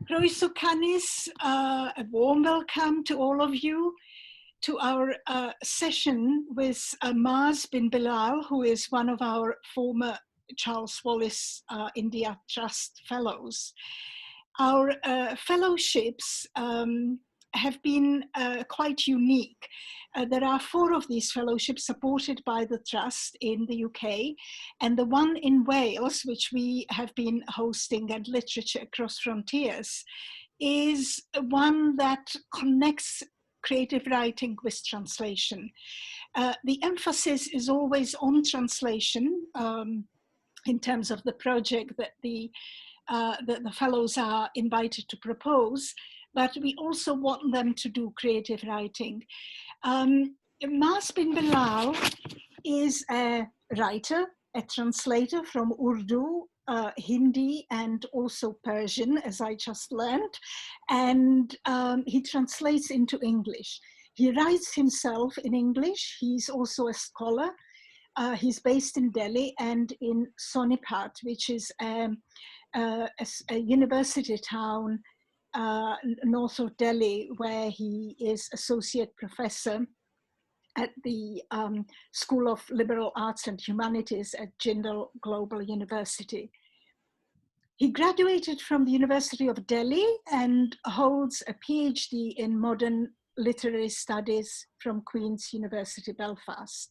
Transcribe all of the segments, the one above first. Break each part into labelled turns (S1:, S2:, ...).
S1: Croeso canis, a warm welcome to all of you to our session with Maaz Bin Bilal, who is one of our former Charles Wallace India Trust Fellows. Our fellowships have been quite unique. There are 4 of these fellowships supported by the Trust in the UK, and the one in Wales, which we have been hosting at Literature Across Frontiers, is one that connects creative writing with translation. The emphasis is always on translation in terms of the project that the fellows are invited to propose, but we also want them to do creative writing. Maaz Bin Bilal is a writer, a translator from Urdu, Hindi, and also Persian, as I just learned, and he translates into English. He writes himself in English. He's also a scholar. He's based in Delhi and in Sonipat, which is a university town north of Delhi, where he is associate professor at the School of Liberal Arts and Humanities at Jindal Global University. He graduated from the University of Delhi and holds a PhD in modern literary studies from Queen's University, Belfast.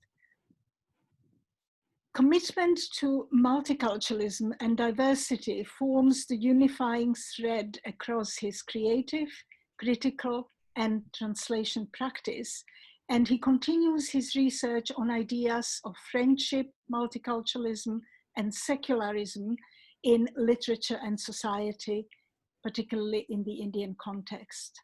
S1: Commitment to multiculturalism and diversity forms the unifying thread across his creative, critical, and translation practice, and he continues his research on ideas of friendship, multiculturalism, and secularism in literature and society, particularly in the Indian context.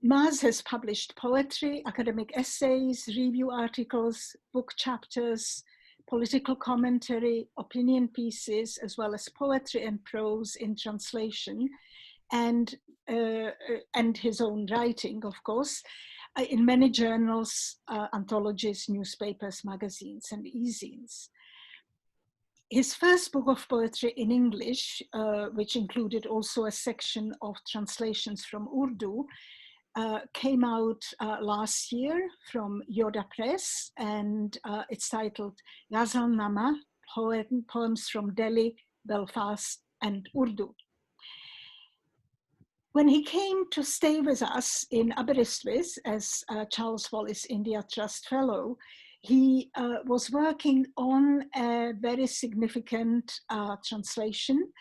S1: Maaz has published poetry, academic essays, review articles, book chapters, political commentary, opinion pieces, as well as poetry and prose in translation, and his own writing, of course, in many journals, anthologies, newspapers, magazines, and e-zines. His first book of poetry in English, which included also a section of translations from Urdu, came out last year from Yoda Press, and it's titled Ghazal Nama, Poems from Delhi, Belfast, and Urdu. When he came to stay with us in Aberystwyth as Charles Wallace India Trust Fellow, he was working on a very significant translation.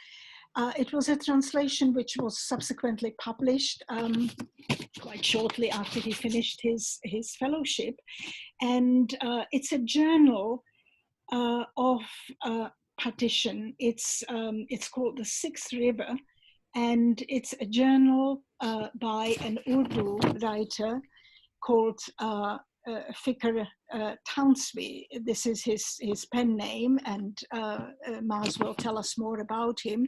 S1: It was a translation which was subsequently published quite shortly after he finished his fellowship. And it's a journal of partition. It's called The Sixth River, and it's a journal by an Urdu writer called Fikr Taunsvi. This is his pen name, and Maaz will tell us more about him.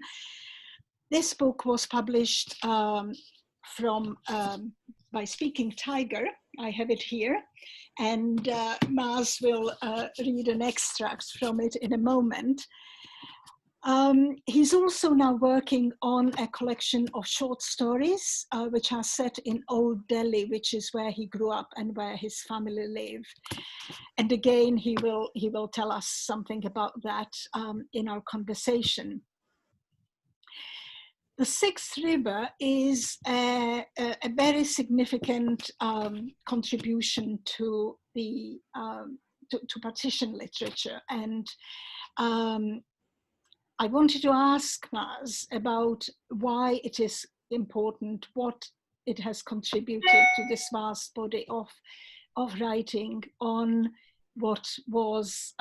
S1: This book was published by Speaking Tiger. I have it here, and Maaz will read an extract from it in a moment. He's also now working on a collection of short stories which are set in Old Delhi, which is where he grew up and where his family live. And again, he will tell us something about that in our conversation. The Sixth River is a very significant contribution to the to partition literature, and I wanted to ask Maaz about why it is important, what it has contributed to this vast body of writing on what was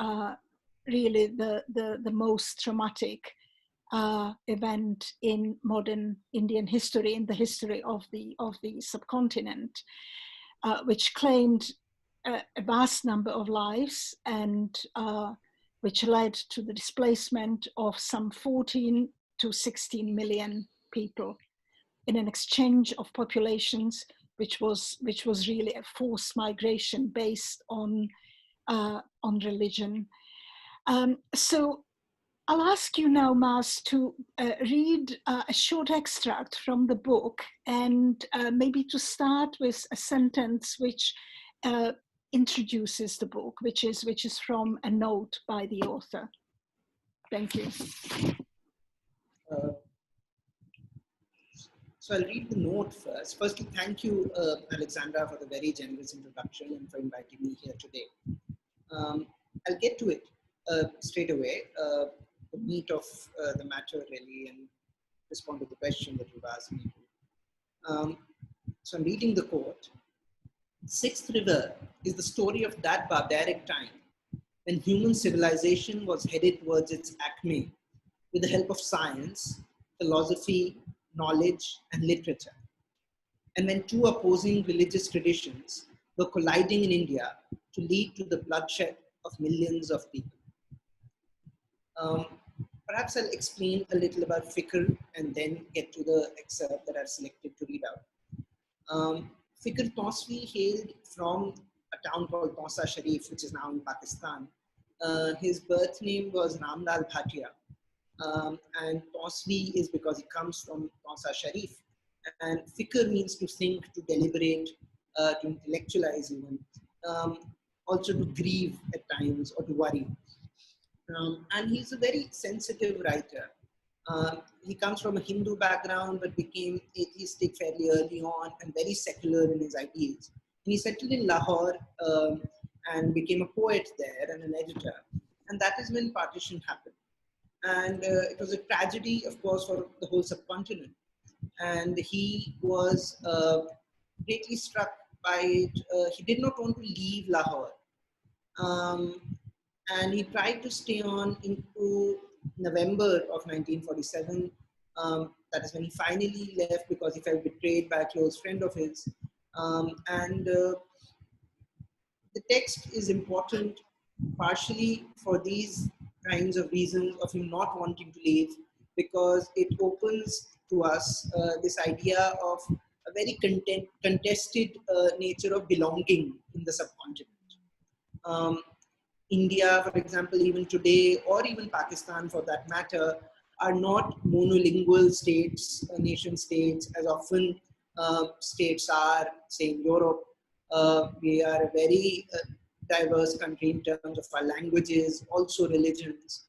S1: really the most traumatic event in modern Indian history, in the history of the subcontinent, which claimed a vast number of lives and which led to the displacement of some 14 to 16 million people in an exchange of populations, which was really a forced migration based on religion. So I'll ask you now, Maaz, to read a short extract from the book, and maybe to start with a sentence which introduces the book, which is from a note by the author. Thank you.
S2: So I'll read the note first. Firstly, thank you, Alexandra, for the very generous introduction and for inviting me here today. I'll get to it straight away, the meat of the matter really, and respond to the question that you've asked me. So I'm reading the quote. Sixth River is the story of that barbaric time when human civilization was headed towards its acme with the help of science, philosophy, knowledge, and literature. And when two opposing religious traditions were colliding in India to lead to the bloodshed of millions of people. Perhaps I'll explain a little about Fikr and then get to the excerpt that I've selected to read out. Fikr Taunsvi hailed from a town called Tausa Sharif, which is now in Pakistan. His birth name was Ramlal Bhatia. And Taunsvi is because he comes from Tausa Sharif. And Fikr means to think, to deliberate, to intellectualize even, also to grieve at times or to worry. And he's a very sensitive writer. He comes from a Hindu background but became atheistic fairly early on and very secular in his ideals. And he settled in Lahore and became a poet there and an editor. And that is when partition happened. And it was a tragedy, of course, for the whole subcontinent. And he was greatly struck by it. He did not want to leave Lahore. And he tried to stay on into November of 1947. That is when he finally left because he felt betrayed by a close friend of his. The text is important partially for these kinds of reasons of him not wanting to leave, because it opens to us this idea of a very contested nature of belonging in the subcontinent. India, for example, even today, or even Pakistan for that matter, are not monolingual states, nation states, as often states are, say in Europe. We are a very diverse country in terms of our languages, also religions.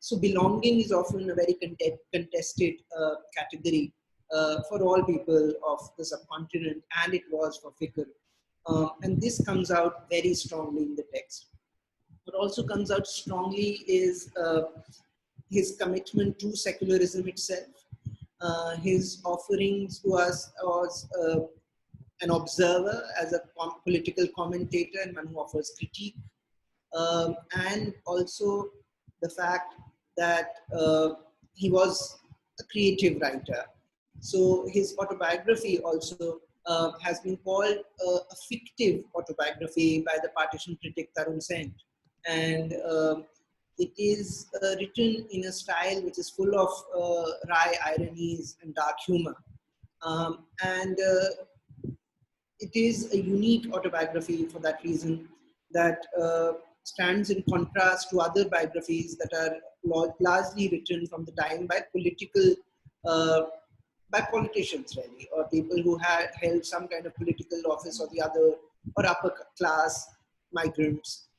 S2: So belonging is often a very contested category for all people of the subcontinent, and it was for Fikr. And this comes out very strongly in the text. What also comes out strongly is his commitment to secularism itself, his offerings to us as an observer, as a political commentator, and one who offers critique, and also the fact that he was a creative writer. So his autobiography also has been called a fictive autobiography by the partition critic Tarun Sen. And it is written in a style which is full of wry ironies and dark humor. It is a unique autobiography for that reason, that stands in contrast to other biographies that are largely written from the time by politicians really, or people who had held some kind of political office or the other, or upper class migrants.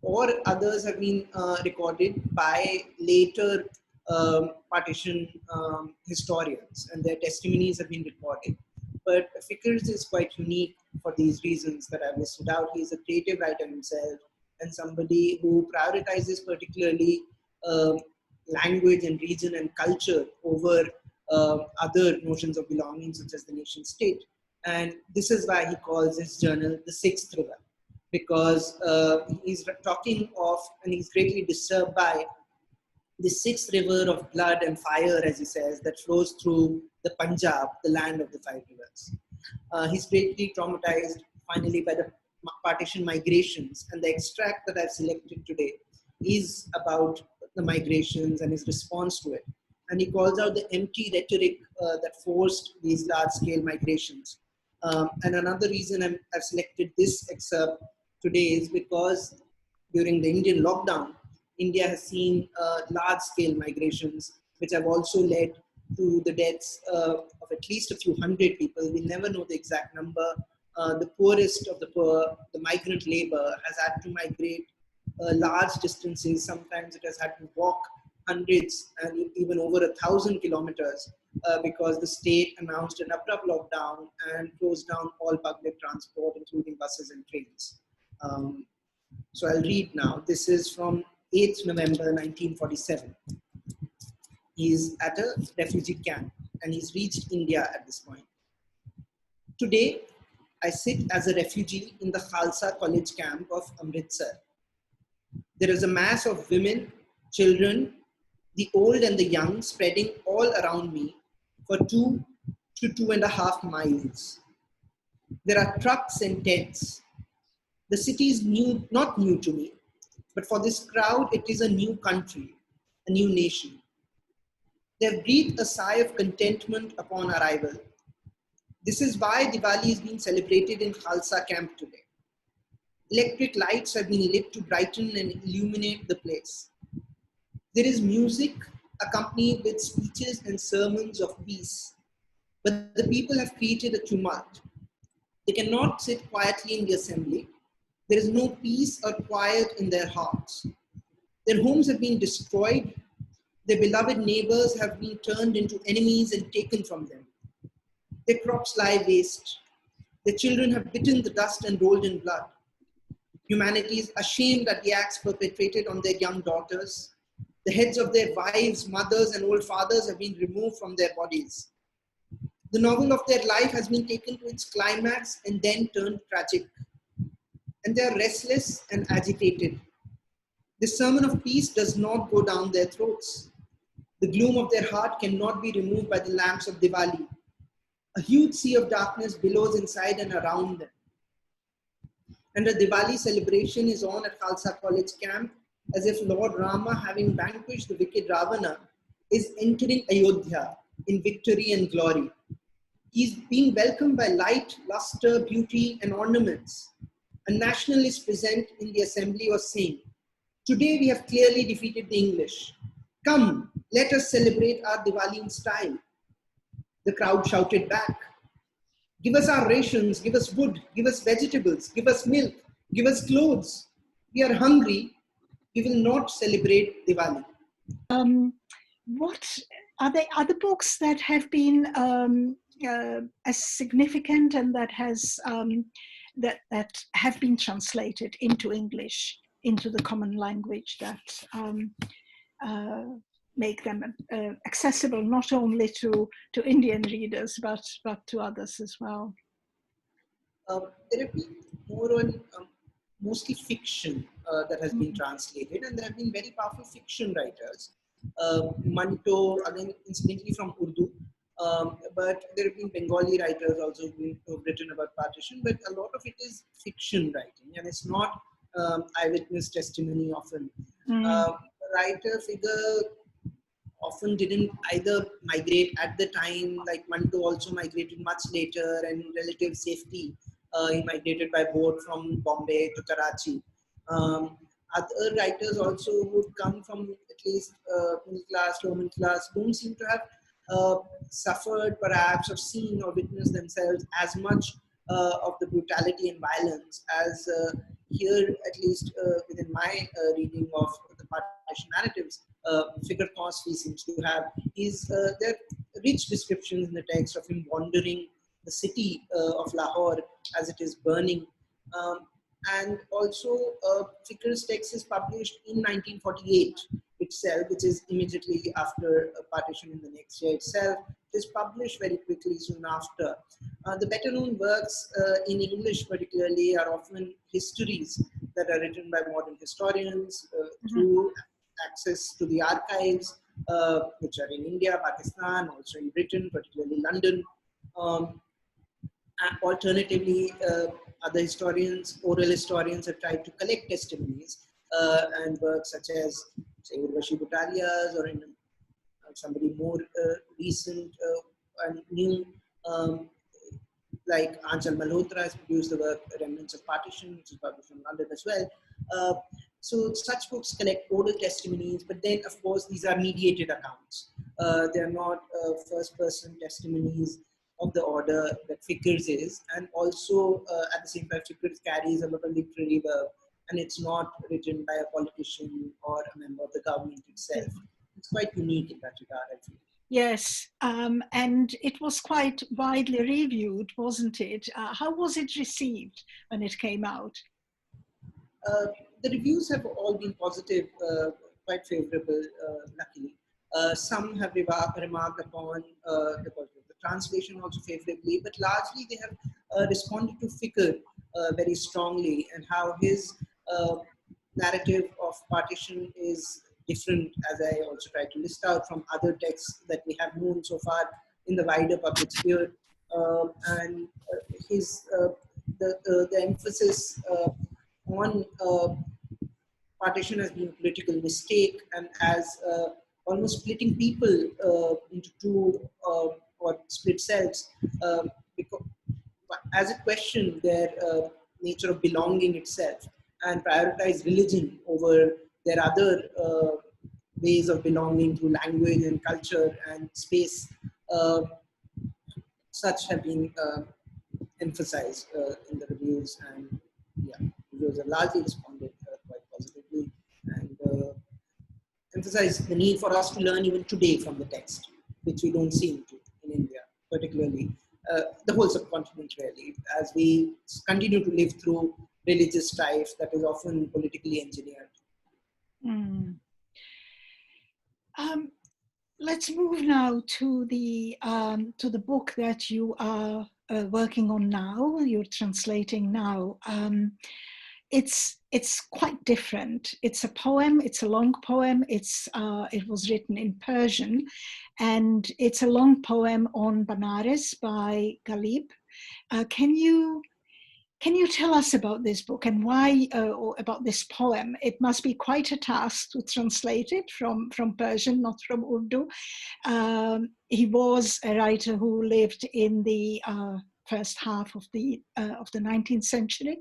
S2: Or others have been recorded by later partition historians, and their testimonies have been recorded. But Fikr's is quite unique for these reasons that I've listed out. He's a creative writer himself, and somebody who prioritizes particularly language and region and culture over other notions of belonging, such as the nation state. And this is why he calls his journal the Sixth River, because he's talking of, and he's greatly disturbed by, the sixth river of blood and fire, as he says, that flows through the Punjab, the land of the five rivers. He's greatly traumatized finally by the partition migrations, and the extract that I've selected today is about the migrations and his response to it. And he calls out the empty rhetoric that forced these large-scale migrations. And another reason I've selected this excerpt today is because during the Indian lockdown, India has seen large-scale migrations, which have also led to the deaths of at least a few hundred people. We never know the exact number. The poorest of the poor, the migrant labor, has had to migrate large distances. Sometimes it has had to walk hundreds and even over 1,000 kilometers because the state announced an abrupt lockdown and closed down all public transport, including buses and trains. So I'll read now. This is from 8th November 1947. He's at a refugee camp and he's reached India at this point. Today, I sit as a refugee in the Khalsa College camp of Amritsar. There is a mass of women, children, the old and the young spreading all around me for 2 to 2.5 miles. There are trucks and tents. The city is new, not new to me, but for this crowd, it is a new country, a new nation. They have breathed a sigh of contentment upon arrival. This is why Diwali is being celebrated in Khalsa camp today. Electric lights have been lit to brighten and illuminate the place. There is music accompanied with speeches and sermons of peace, but the people have created a tumult. They cannot sit quietly in the assembly. There is no peace or quiet in their hearts. Their homes have been destroyed. Their beloved neighbors have been turned into enemies and taken from them. Their crops lie waste. Their children have bitten the dust and rolled in blood. Humanity is ashamed at the acts perpetrated on their young daughters. The heads of their wives, mothers, and old fathers have been removed from their bodies. The novel of their life has been taken to its climax and then turned tragic. And they are restless and agitated. The sermon of peace does not go down their throats. The gloom of their heart cannot be removed by the lamps of Diwali. A huge sea of darkness billows inside and around them. And a Diwali celebration is on at Khalsa College camp, as if Lord Rama, having vanquished the wicked Ravana, is entering Ayodhya in victory and glory. He is being welcomed by light, luster, beauty, and ornaments. A nationalist present in the assembly was saying, "Today we have clearly defeated the English. Come, let us celebrate our Diwali in style." The crowd shouted back, "Give us our rations, give us wood, give us vegetables, give us milk, give us clothes. We are hungry. We will not celebrate Diwali."
S1: What are there other books that have been as significant and that have been translated into English, into the common language, that make them accessible not only to Indian readers but to others as well?
S2: There have been more on mostly fiction that has been translated, and there have been very powerful fiction writers. Manto, again, incidentally from Urdu, but there have been Bengali writers also who have written about partition, but a lot of it is fiction writing, and it's not eyewitness testimony often. Writer figure often didn't either migrate at the time, like Manto also migrated much later, and relative safety, he migrated by boat from Bombay to Karachi. Other writers also would come from at least middle class, lower middle class, don't seem to have suffered perhaps or seen or witnessed themselves as much of the brutality and violence as here, at least within my reading of the partition narratives, Fikr Taunsvi seems to have. There are rich descriptions in the text of him wandering the city of Lahore as it is burning. And also, Fikr's text is published in 1948 itself, which is immediately after partition in the next year itself. It is published very quickly soon after. The better known works in English particularly are often histories that are written by modern historians through access to the archives, which are in India, Pakistan, also in Britain, particularly London. Alternatively, other historians, oral historians, have tried to collect testimonies and works such as, say, Urvashi Butalia's, or in somebody more recent and new, like Anchal Malhotra has produced the work Remnants of Partition, which is published in London as well. So such books collect oral testimonies, but then of course these are mediated accounts. They're not first-person testimonies of the order that Fikr's is, and also at the same time Fikr's carries a lot of literary verb, and it's not written by a politician or a member of the government itself. It's quite unique in that regard, I feel.
S1: Yes, and it was quite widely reviewed, wasn't it? How was it received when it came out?
S2: The reviews have all been positive, quite favorable, luckily. Some have remarked upon the translation also favorably, but largely they have responded to Fikr very strongly, and how his narrative of partition is different, as I also try to list out, from other texts that we have known so far in the wider public sphere. And his the emphasis on partition as being a political mistake and as almost splitting people into two or split selves, because, as it questioned their nature of belonging itself and prioritize religion over their other ways of belonging through language and culture and space. Such have been emphasized in the reviews, and yeah, reviews have largely responded quite positively and emphasize the need for us to learn even today from the text, which we don't seem to in India, particularly the whole subcontinent really, as we continue to live through religious strife that is often politically engineered.
S1: Mm. Let's move now to the book that you are working on now. You're translating now. It's quite different. It's a poem. It's a long poem. It was written in Persian, and it's a long poem on Benares by Ghalib. Can you tell us about this book and why, or about this poem? It must be quite a task to translate it from Persian, not from Urdu. He was a writer who lived in the first half of the 19th century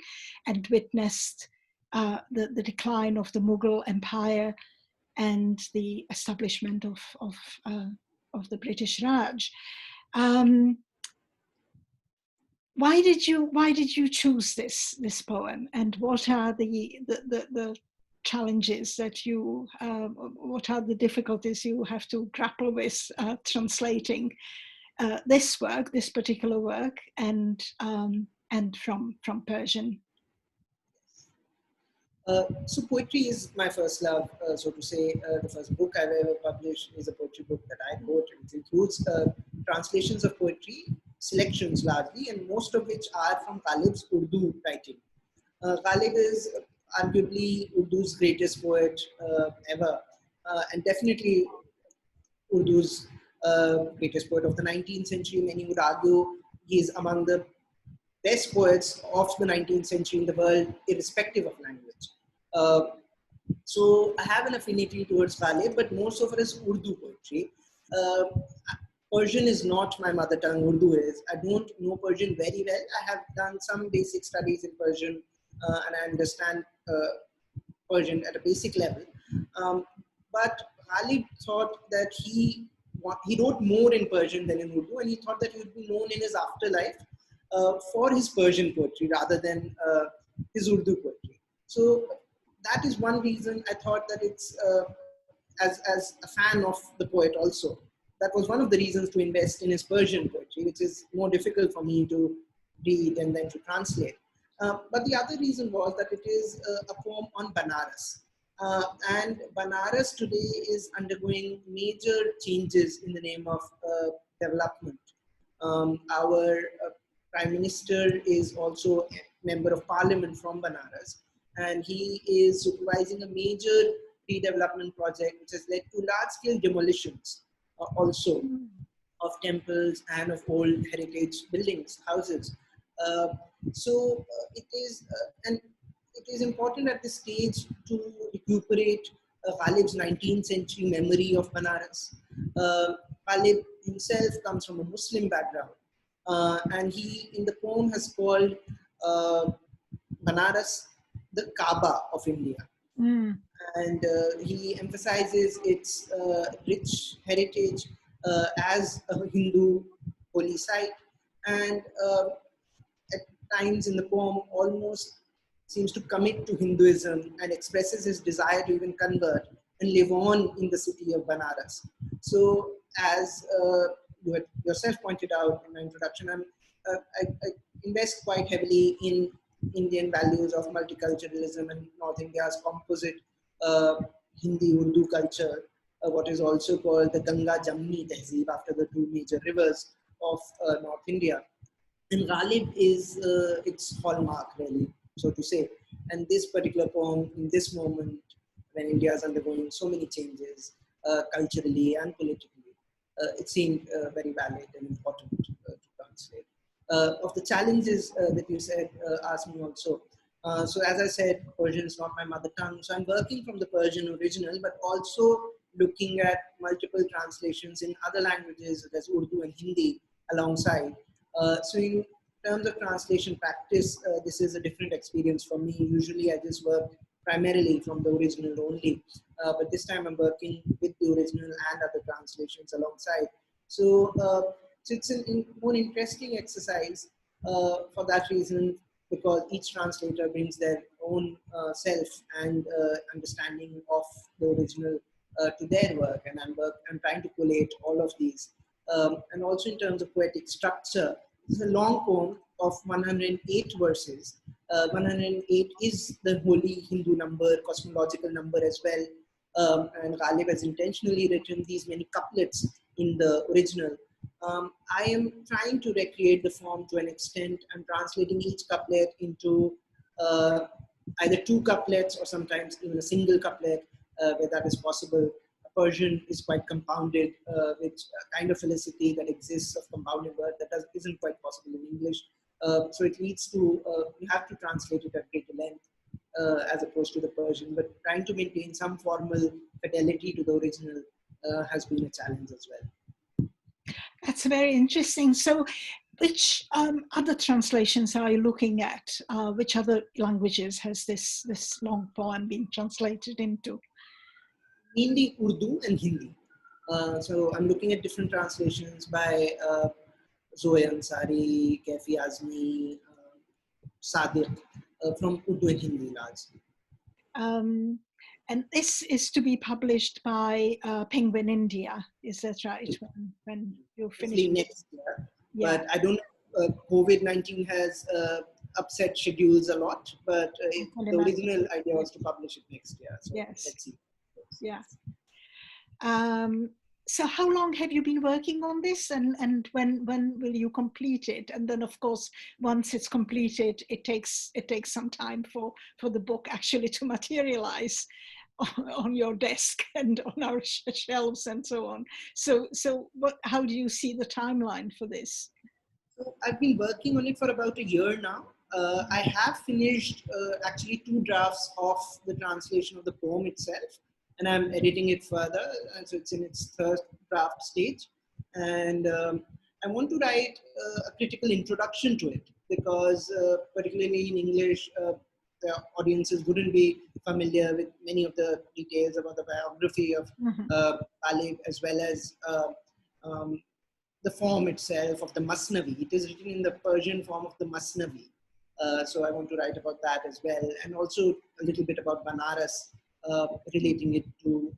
S1: and witnessed the decline of the Mughal Empire and the establishment of the British Raj. Why did you choose this poem, and what are the challenges that you what are the difficulties you have to grapple with translating this particular work, and from Persian?
S2: So poetry is my first love, so to say. The first book I've ever published is a poetry book that I wrote. It includes translations of poetry, selections largely, and most of which are from Ghalib's Urdu writing. Ghalib is arguably Urdu's greatest poet ever, and definitely Urdu's greatest poet of the 19th century. Many would argue he is among the best poets of the 19th century in the world, irrespective of language. So I have an affinity towards Ghalib, but more so for his Urdu poetry. Persian is not my mother tongue, Urdu is. I don't know Persian very well. I have done some basic studies in Persian, and I understand Persian at a basic level. But Ghalib thought that he wrote more in Persian than in Urdu, and he thought that he would be known in his afterlife for his Persian poetry rather than his Urdu poetry. So that is one reason I thought that it's, as a fan of the poet also, that was one of the reasons to invest in his Persian poetry, which is more difficult for me to read and then to translate. But the other reason was that it is a poem on Benares. And Benares today is undergoing major changes in the name of development. Our Prime Minister is also a member of Parliament from Benares, and he is supervising a major redevelopment project which has led to large-scale demolitions also of temples and of old heritage buildings, houses. It is important at this stage to recuperate Ghalib's 19th century memory of Benares. Ghalib himself comes from a Muslim background, and he, in the poem, has called Benares the Kaaba of India.
S1: Mm.
S2: And he emphasizes its rich heritage as a Hindu holy site, and at times in the poem almost seems to commit to Hinduism and expresses his desire to even convert and live on in the city of Benares. So, as you had yourself pointed out in my introduction, I invest quite heavily in Indian values of multiculturalism and North India's composite uh, Hindi Urdu culture, what is also called the Ganga Jamni Tehzeeb after the two major rivers of North India. And Ghalib is its hallmark, really, so to say. And this particular poem, in this moment, when India is undergoing so many changes culturally and politically, it seemed very valid and important to translate. Of the challenges that you said, asked me also. So as I said, Persian is not my mother tongue, so I'm working from the Persian original, but also looking at multiple translations in other languages, such as Urdu and Hindi, alongside. So in terms of translation practice, this is a different experience for me. Usually I just work primarily from the original only, but this time I'm working with the original and other translations alongside. So, so it's a more interesting exercise for that reason, because each translator brings their own self and understanding of the original to their work, and I'm trying to collate all of these. And also in terms of poetic structure, this is a long poem of 108 verses. 108 is the holy Hindu number, cosmological number as well. And Ghalib has intentionally written these many couplets in the original. I am trying to recreate the form to an extent. I'm translating each couplet into uh, either two couplets or sometimes even a single couplet where that is possible. Persian is quite compounded with a kind of felicity that exists of compounded word that isn't quite possible in English. So it leads to, you have to translate it at greater length as opposed to the Persian, but trying to maintain some formal fidelity to the original has been a challenge as well.
S1: That's very interesting. So, which other translations are you looking at? Which other languages has this long poem been translated into?
S2: Mainly Urdu and Hindi. So I'm looking at different translations by Zoe Ansari, Kefi Azmi, Sadiq, from Urdu and Hindi largely.
S1: Um, and this is to be published by Penguin India, is that right? When you finish?
S2: Hopefully next year,
S1: Yeah.
S2: but I don't know. COVID-19 has upset schedules a lot, but the original idea was to publish it next year. So
S1: yes.
S2: Let's see.
S1: Yeah. So how long have you been working on this, and when will you complete it? And then of course, once it's completed, it takes some time for the book actually to materialize on your desk and on our shelves and so on. So how do you see the timeline for this?
S2: So I've been working on it for about a year now. I have finished actually two drafts of the translation of the poem itself, and I'm editing it further. And so it's in its third draft stage. And I want to write a critical introduction to it, because particularly in English, the audiences wouldn't be familiar with many of the details about the biography of Ghalib, as well as um, the form itself of the Masnavi. It is written in the Persian form of the Masnavi. So I want to write about that as well, and also a little bit about Benares, relating it to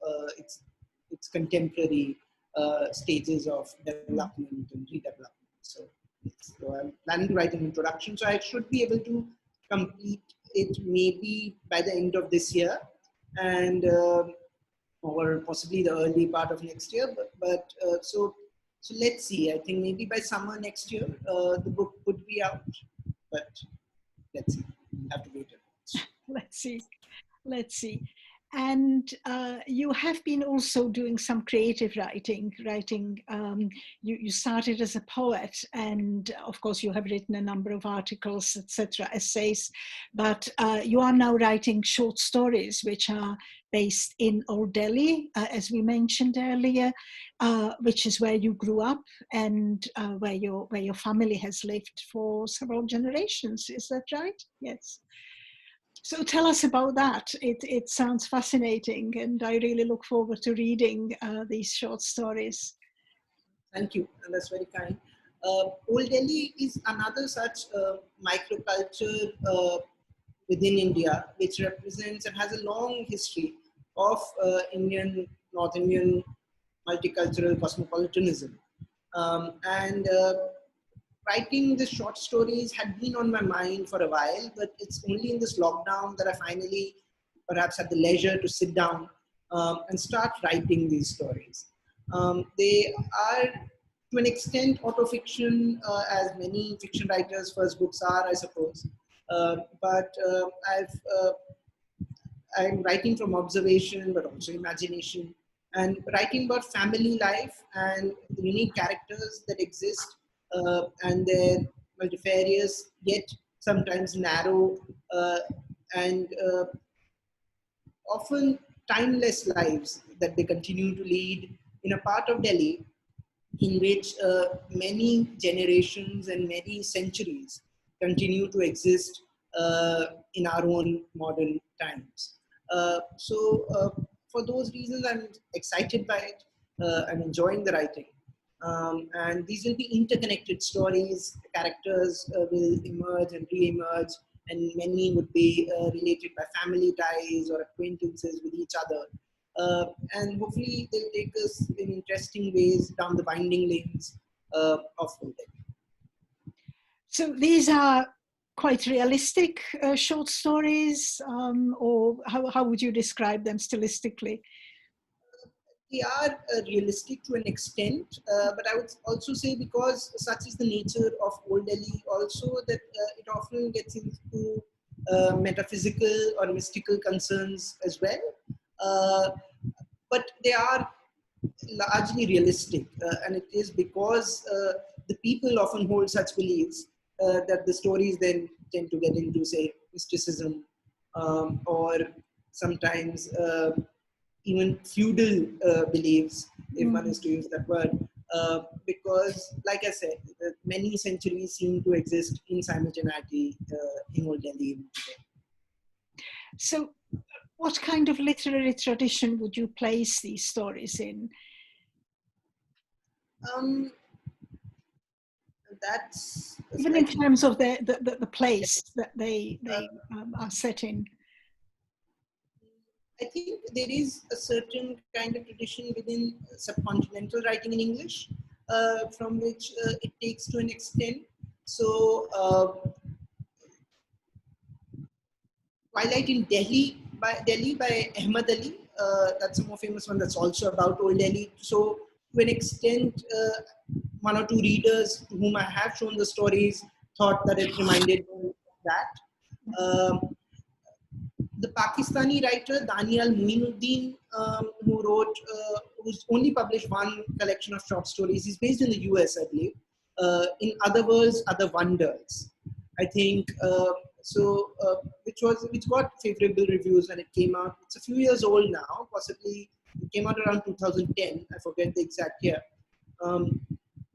S2: its contemporary stages of development and redevelopment. So I'm planning to write an introduction. So I should be able to complete it maybe by the end of this year, and or possibly the early part of next year. But so let's see. I think maybe by summer next year, the book could be out. But let's see. We'll have to wait a bit.
S1: Let's see. And you have been also doing some creative writing. You started as a poet, and of course you have written a number of articles, etc., essays, but you are now writing short stories which are based in Old Delhi, as we mentioned earlier, which is where you grew up and where your family has lived for several generations. Is that right? Yes. So tell us about that. It sounds fascinating, and I really look forward to reading these short stories.
S2: Thank you, and that's very kind. Old Delhi is another such microculture within India, which represents and has a long history of North Indian multicultural cosmopolitanism. And writing the short stories had been on my mind for a while, but it's only in this lockdown that I finally perhaps had the leisure to sit down and start writing these stories. They are, to an extent, autofiction, as many fiction writers' first books are, I suppose. But I'm writing from observation, but also imagination, and writing about family life and the unique characters that exist and their multifarious, yet sometimes narrow and often timeless lives that they continue to lead in a part of Delhi in which many generations and many centuries continue to exist in our own modern times. So, for those reasons, I'm excited by it. I'm enjoying the writing. And these will be interconnected stories. The characters will emerge and re-emerge, and many would be related by family ties or acquaintances with each other. And hopefully they'll take us in interesting ways down the winding lanes of Old Delhi.
S1: So these are quite realistic short stories, or how would you describe them stylistically?
S2: They are realistic to an extent, but I would also say, because such is the nature of Old Delhi, also that it often gets into metaphysical or mystical concerns as well. Uh, but they are largely realistic, and it is because the people often hold such beliefs that the stories then tend to get into, say, mysticism, or sometimes even feudal beliefs, if one is to use that word, because, like I said, many centuries seem to exist in simultaneity in Old Delhi today.
S1: So what kind of literary tradition would you place these stories in?
S2: Um, that's
S1: Even in
S2: slightly.
S1: terms of the place that they are set in.
S2: I think there is a certain kind of tradition within subcontinental writing in English, from which it takes to an extent. So, Twilight in Delhi by Ahmad Ali. That's a more famous one. That's also about Old Delhi. So, to an extent, one or two readers to whom I have shown the stories thought that it reminded them of that. The Pakistani writer Daniel Muinuddin, who's only published one collection of short stories. He's based in the US, I believe. In Other Worlds, Other Wonders, I think. Which got favorable reviews when it came out. It's a few years old now, possibly it came out around 2010. I forget the exact year.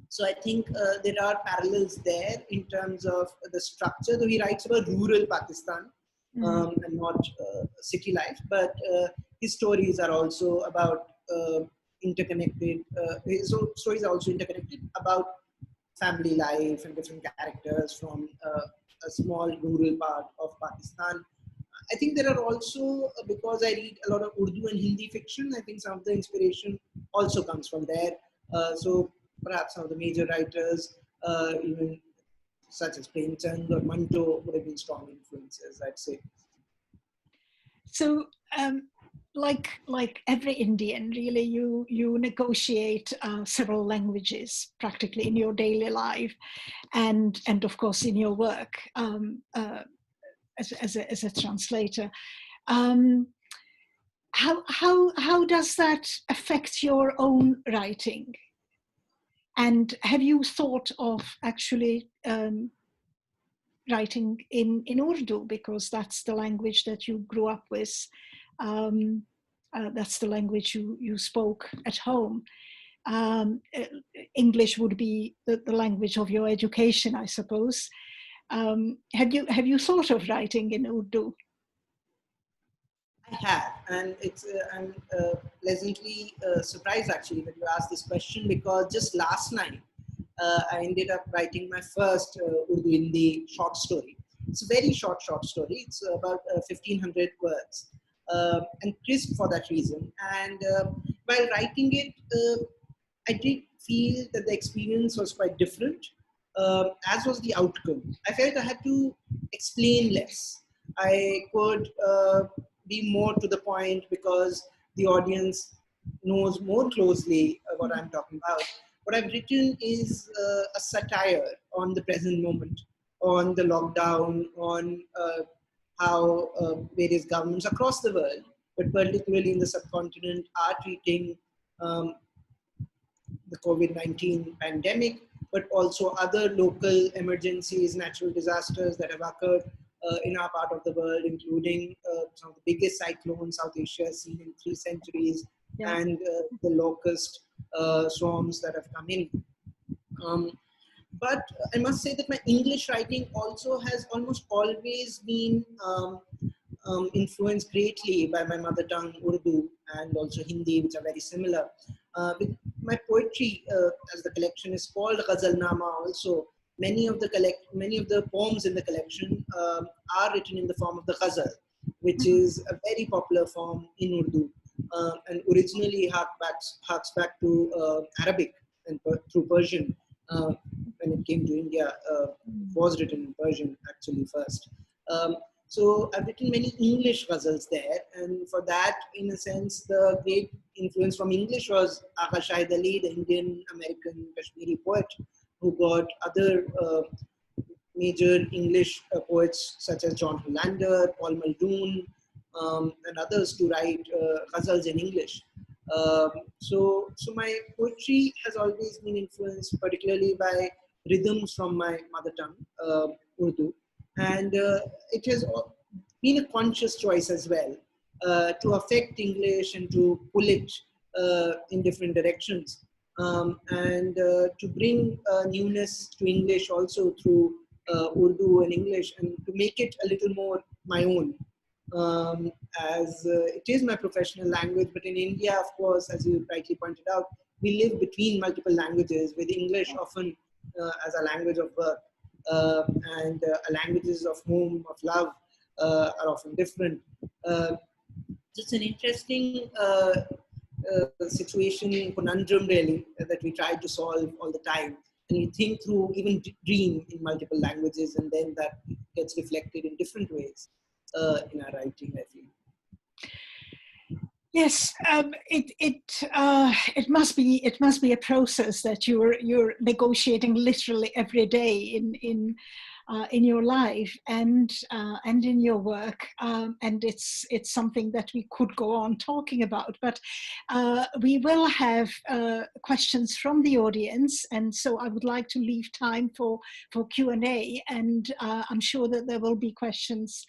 S2: So I think there are parallels there in terms of the structure. Though he writes about rural Pakistan and not city life, but his stories are also about interconnected. His stories are also interconnected about family life and different characters from a small rural part of Pakistan. I think there are also, because I read a lot of Urdu and Hindi fiction, I think some of the inspiration also comes from there. So perhaps some of the major writers, even such as Premchand or Manto, would have been strong influences, I'd say.
S1: So, like every Indian, really, you negotiate several languages practically in your daily life, and of course in your work as a translator. How does that affect your own writing? And have you thought of actually writing in Urdu, because that's the language that you grew up with? That's the language you spoke at home. English would be the language of your education, I suppose. Have you thought of writing in Urdu?
S2: I have, and I'm pleasantly surprised actually that you asked this question, because just last night I ended up writing my first Urdu Hindi short story. It's a very short story. It's about 1,500 words, and crisp for that reason. And while writing it, I did feel that the experience was quite different, as was the outcome. I felt I had to explain less. I could be more to the point, because the audience knows more closely what I'm talking about. What I've written is a satire on the present moment, on the lockdown, on how various governments across the world, but particularly in the subcontinent, are treating um, the COVID-19 pandemic, but also other local emergencies, natural disasters that have occurred in our part of the world, including some of the biggest cyclones South Asia has seen in 3 centuries,
S1: Yeah.
S2: and the locust swarms that have come in. Um, but I must say that my English writing also has almost always been influenced greatly by my mother tongue Urdu and also Hindi, which are very similar. With my poetry, as the collection is called Ghazal Nama, also many of the poems in the collection are written in the form of the ghazal, which is a very popular form in Urdu, and originally harks back to Arabic and through Persian. When it came to India, was written in Persian actually first. So I've written many English ghazals there, and for that, in a sense, the great influence from English was Agha Shahid Ali, the Indian American Kashmiri poet, who got other major English poets such as John Hollander, Paul Muldoon, and others to write ghazals in English. So my poetry has always been influenced particularly by rhythms from my mother tongue, Urdu, and it has been a conscious choice as well to affect English and to pull it in different directions, and to bring newness to English also through Urdu and English, and to make it a little more my own. Um, as it is my professional language, but in India, of course, as you rightly pointed out, we live between multiple languages, with English often as a language of birth, and languages of home, of love, are often different. Just an interesting situation, conundrum really, that we try to solve all the time. And you think through, even dream in multiple languages, and then that gets reflected in different ways in our writing, I feel.
S1: Yes, it must be a process that you're negotiating literally every day in your life and in your work, and it's something that we could go on talking about. But we will have questions from the audience, and so I would like to leave time for Q&A, and I'm sure that there will be questions.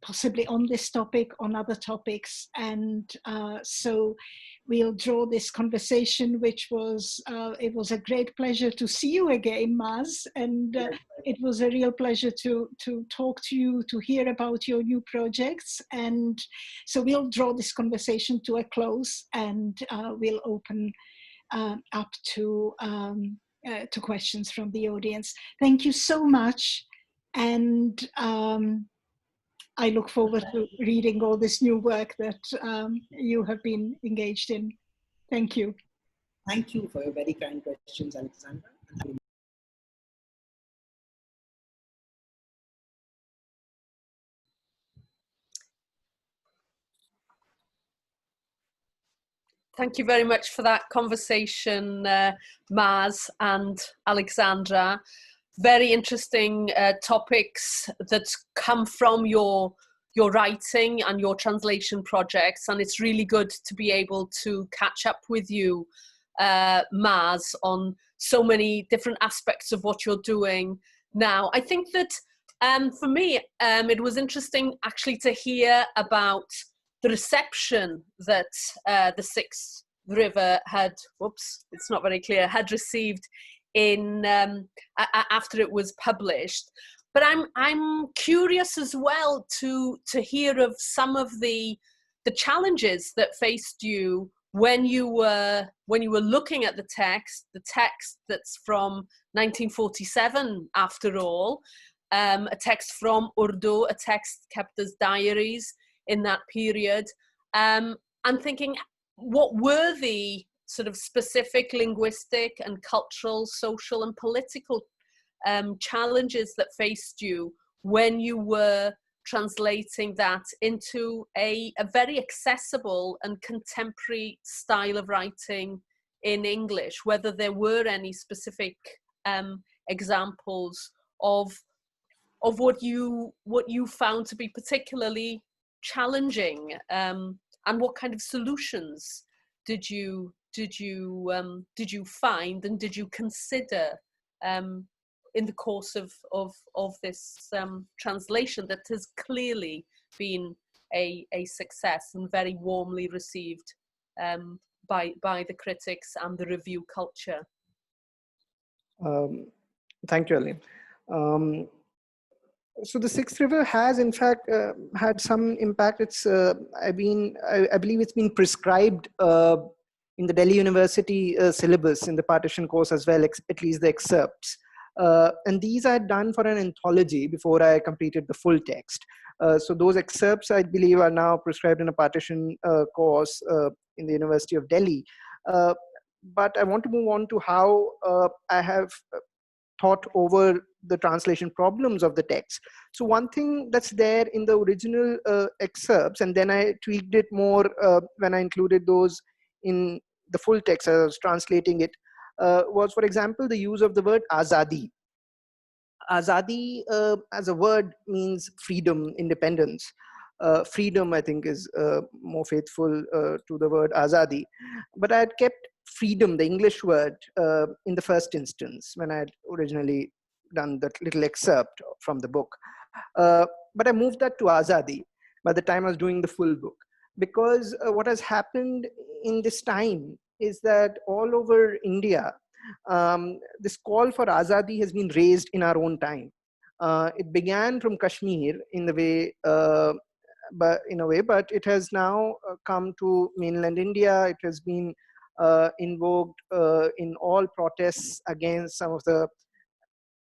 S1: Possibly on this topic, on other topics, and so we'll draw this conversation, which was it was a great pleasure to see you again, Maaz, and it was a real pleasure to talk to you, to hear about your new projects, and so we'll draw this conversation to a close, and we'll open up to questions from the audience. Thank you so much, and I look forward to reading all this new work that you have been engaged in. Thank you.
S2: Thank you for your very kind questions, Alexandra.
S3: Thank you very much for that conversation, Maaz and Alexandra. Very interesting topics that come from your writing and your translation projects, and it's really good to be able to catch up with you, Maaz, on so many different aspects of what you're doing now. I think that for me, it was interesting actually to hear about the reception that the Sixth River had, whoops, it's not very clear, had received in after it was published. But I'm curious as well to hear of some of the challenges that faced you when you were looking at the text that's from 1947 after all, a text from Urdu, a text kept as diaries in that period, and thinking, what were the sort of specific linguistic and cultural, social and political challenges that faced you when you were translating that into a very accessible and contemporary style of writing in English, whether there were any specific examples of what you found to be particularly challenging, and what kind of solutions did you find and did you consider in the course of this translation that has clearly been a success and very warmly received by the critics and the review culture?
S4: Thank you, Alin. So the Sixth River has, in fact, had some impact. It's, I believe it's been prescribed in the Delhi University syllabus in the partition course as well, at least the excerpts. And these I had done for an anthology before I completed the full text. So those excerpts, I believe, are now prescribed in a partition course in the University of Delhi. But I want to move on to how I have thought over the translation problems of the text. So one thing that's there in the original excerpts, and then I tweaked it more when I included those in the full text as I was translating it, was, for example, the use of the word azadi. Azadi as a word means freedom, independence. Freedom, I think, is more faithful to the word azadi. But I had kept freedom, the English word, in the first instance when I had originally done that little excerpt from the book. But I moved that to azadi by the time I was doing the full book. Because what has happened in this time is that all over India, this call for azadi has been raised in our own time. It began from Kashmir in a way, but it has now come to mainland India. It has been invoked in all protests against some of the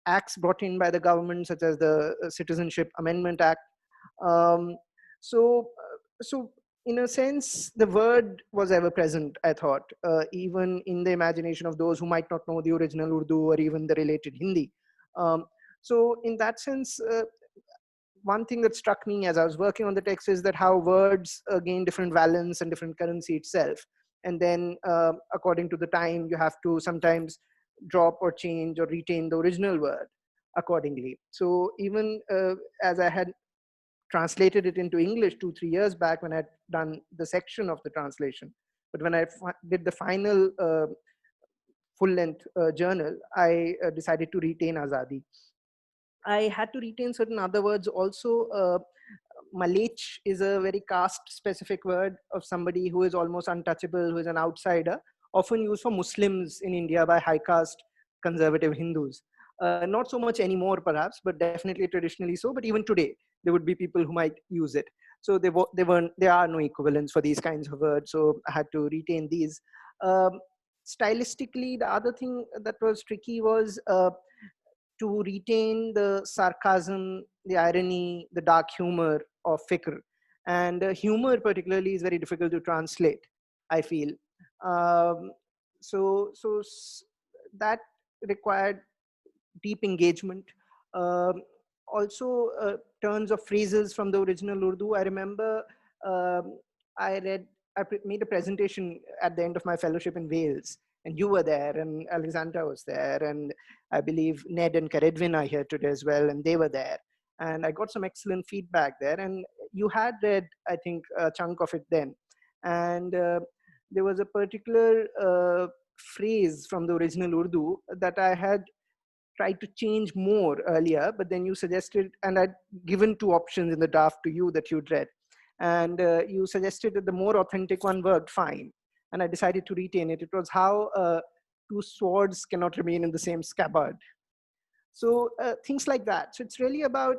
S4: acts brought in by the government, such as the Citizenship Amendment Act. So in a sense, the word was ever present, I thought, even in the imagination of those who might not know the original Urdu or even the related Hindi. So in that sense, one thing that struck me as I was working on the text is that how words gain different valence and different currency itself. And then according to the time, you have to sometimes drop or change or retain the original word accordingly. So even as I had translated it into English 2-3 years back when I had done the section of the translation, but when I did the final full-length journal, I decided to retain azadi. I had to retain certain other words also. Malech is a very caste-specific word of somebody who is almost untouchable, who is an outsider, often used for Muslims in India by high caste conservative Hindus. Not so much anymore, perhaps, but definitely traditionally so. But even today, there would be people who might use it. So there are no equivalents for these kinds of words. So I had to retain these. Stylistically, the other thing that was tricky was to retain the sarcasm, the irony, the dark humor of Fikr. And humor particularly is very difficult to translate, I feel. So that required deep engagement. Also, turns of phrases from the original Urdu. I remember I made a presentation at the end of my fellowship in Wales, and you were there, and Alexandra was there, and I believe Ned and Caredwin are here today as well, and they were there. And I got some excellent feedback there, and you had read, I think, a chunk of it then. And there was a particular phrase from the original Urdu that I had tried to change more earlier, but then you suggested, and I'd given 2 options in the draft to you that you'd read. And you suggested that the more authentic one worked fine. And I decided to retain it. It was how 2 swords cannot remain in the same scabbard. So things like that. So it's really about,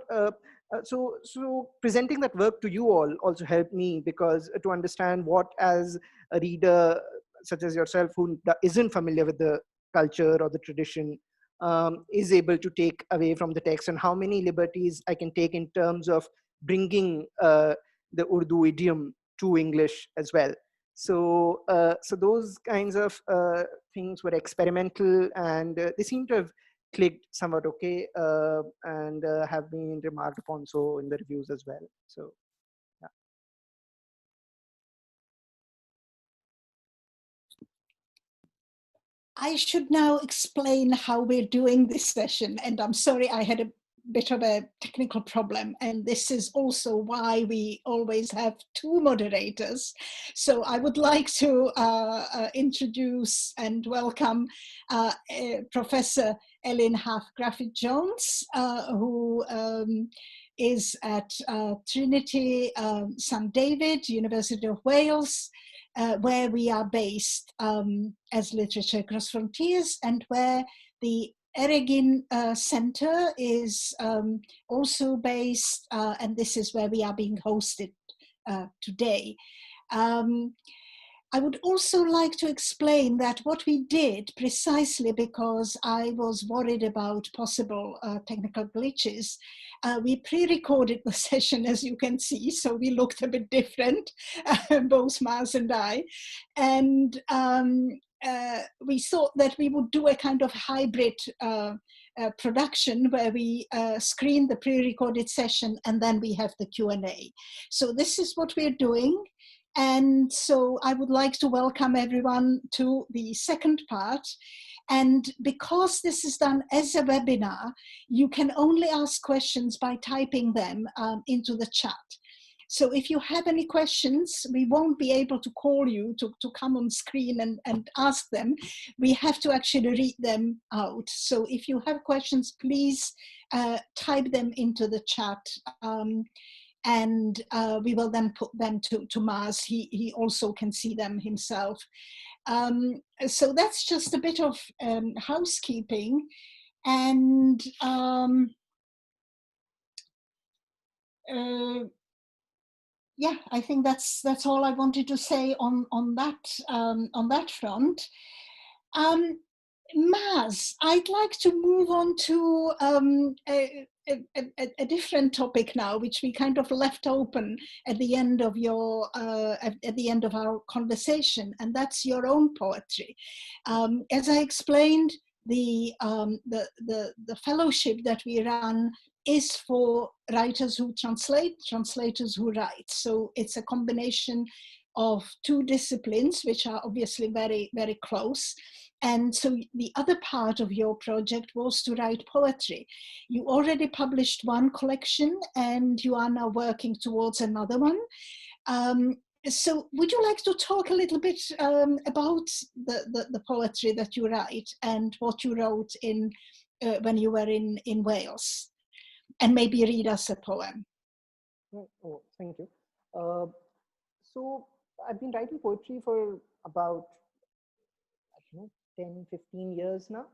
S4: so presenting that work to you all also helped me, because to understand what, as a reader such as yourself who isn't familiar with the culture or the tradition, is able to take away from the text, and how many liberties I can take in terms of bringing the Urdu idiom to English as well. So, so those kinds of things were experimental, and they seem to have clicked somewhat okay, and have been remarked upon so in the reviews as well. So, yeah.
S1: I should now explain how we're doing this session, and I'm sorry I had a bit of a technical problem, and this is also why we always have two moderators. So I would like to introduce and welcome Professor Elin Half-Griffith-Jones, who is at Trinity St David, University of Wales, where we are based as Literature Across Frontiers, and where the Yr Egin Center is also based, and this is where we are being hosted today. I would also like to explain that what we did, precisely because I was worried about possible technical glitches, we pre-recorded the session, as you can see, so we looked a bit different, both Maaz and I. And we thought that we would do a kind of hybrid production where we screen the pre-recorded session and then we have the Q&A. So this is what we're doing. And so I would like to welcome everyone to the second part. And because this is done as a webinar, you can only ask questions by typing them into the chat. So if you have any questions, we won't be able to call you to come on screen and ask them. We have to actually read them out. So if you have questions, please type them into the chat. And we will then put them to Maaz. He also can see them himself. So that's just a bit of housekeeping. And yeah, I think that's all I wanted to say on that front. Maaz, I'd like to move on to a different topic now, which we kind of left open at the end of your at the end of our conversation, and that's your own poetry. As I explained, the fellowship that we run is for writers who translate, translators who write. So it's a combination of two disciplines, which are obviously very, very close. And so the other part of your project was to write poetry. You already published one collection and you are now working towards another one. So would you like to talk a little bit about the poetry that you write and what you wrote in when you were in Wales? And maybe read us a poem.
S4: Oh, thank you. So I've been writing poetry for about, I don't know, 10, 15 years now.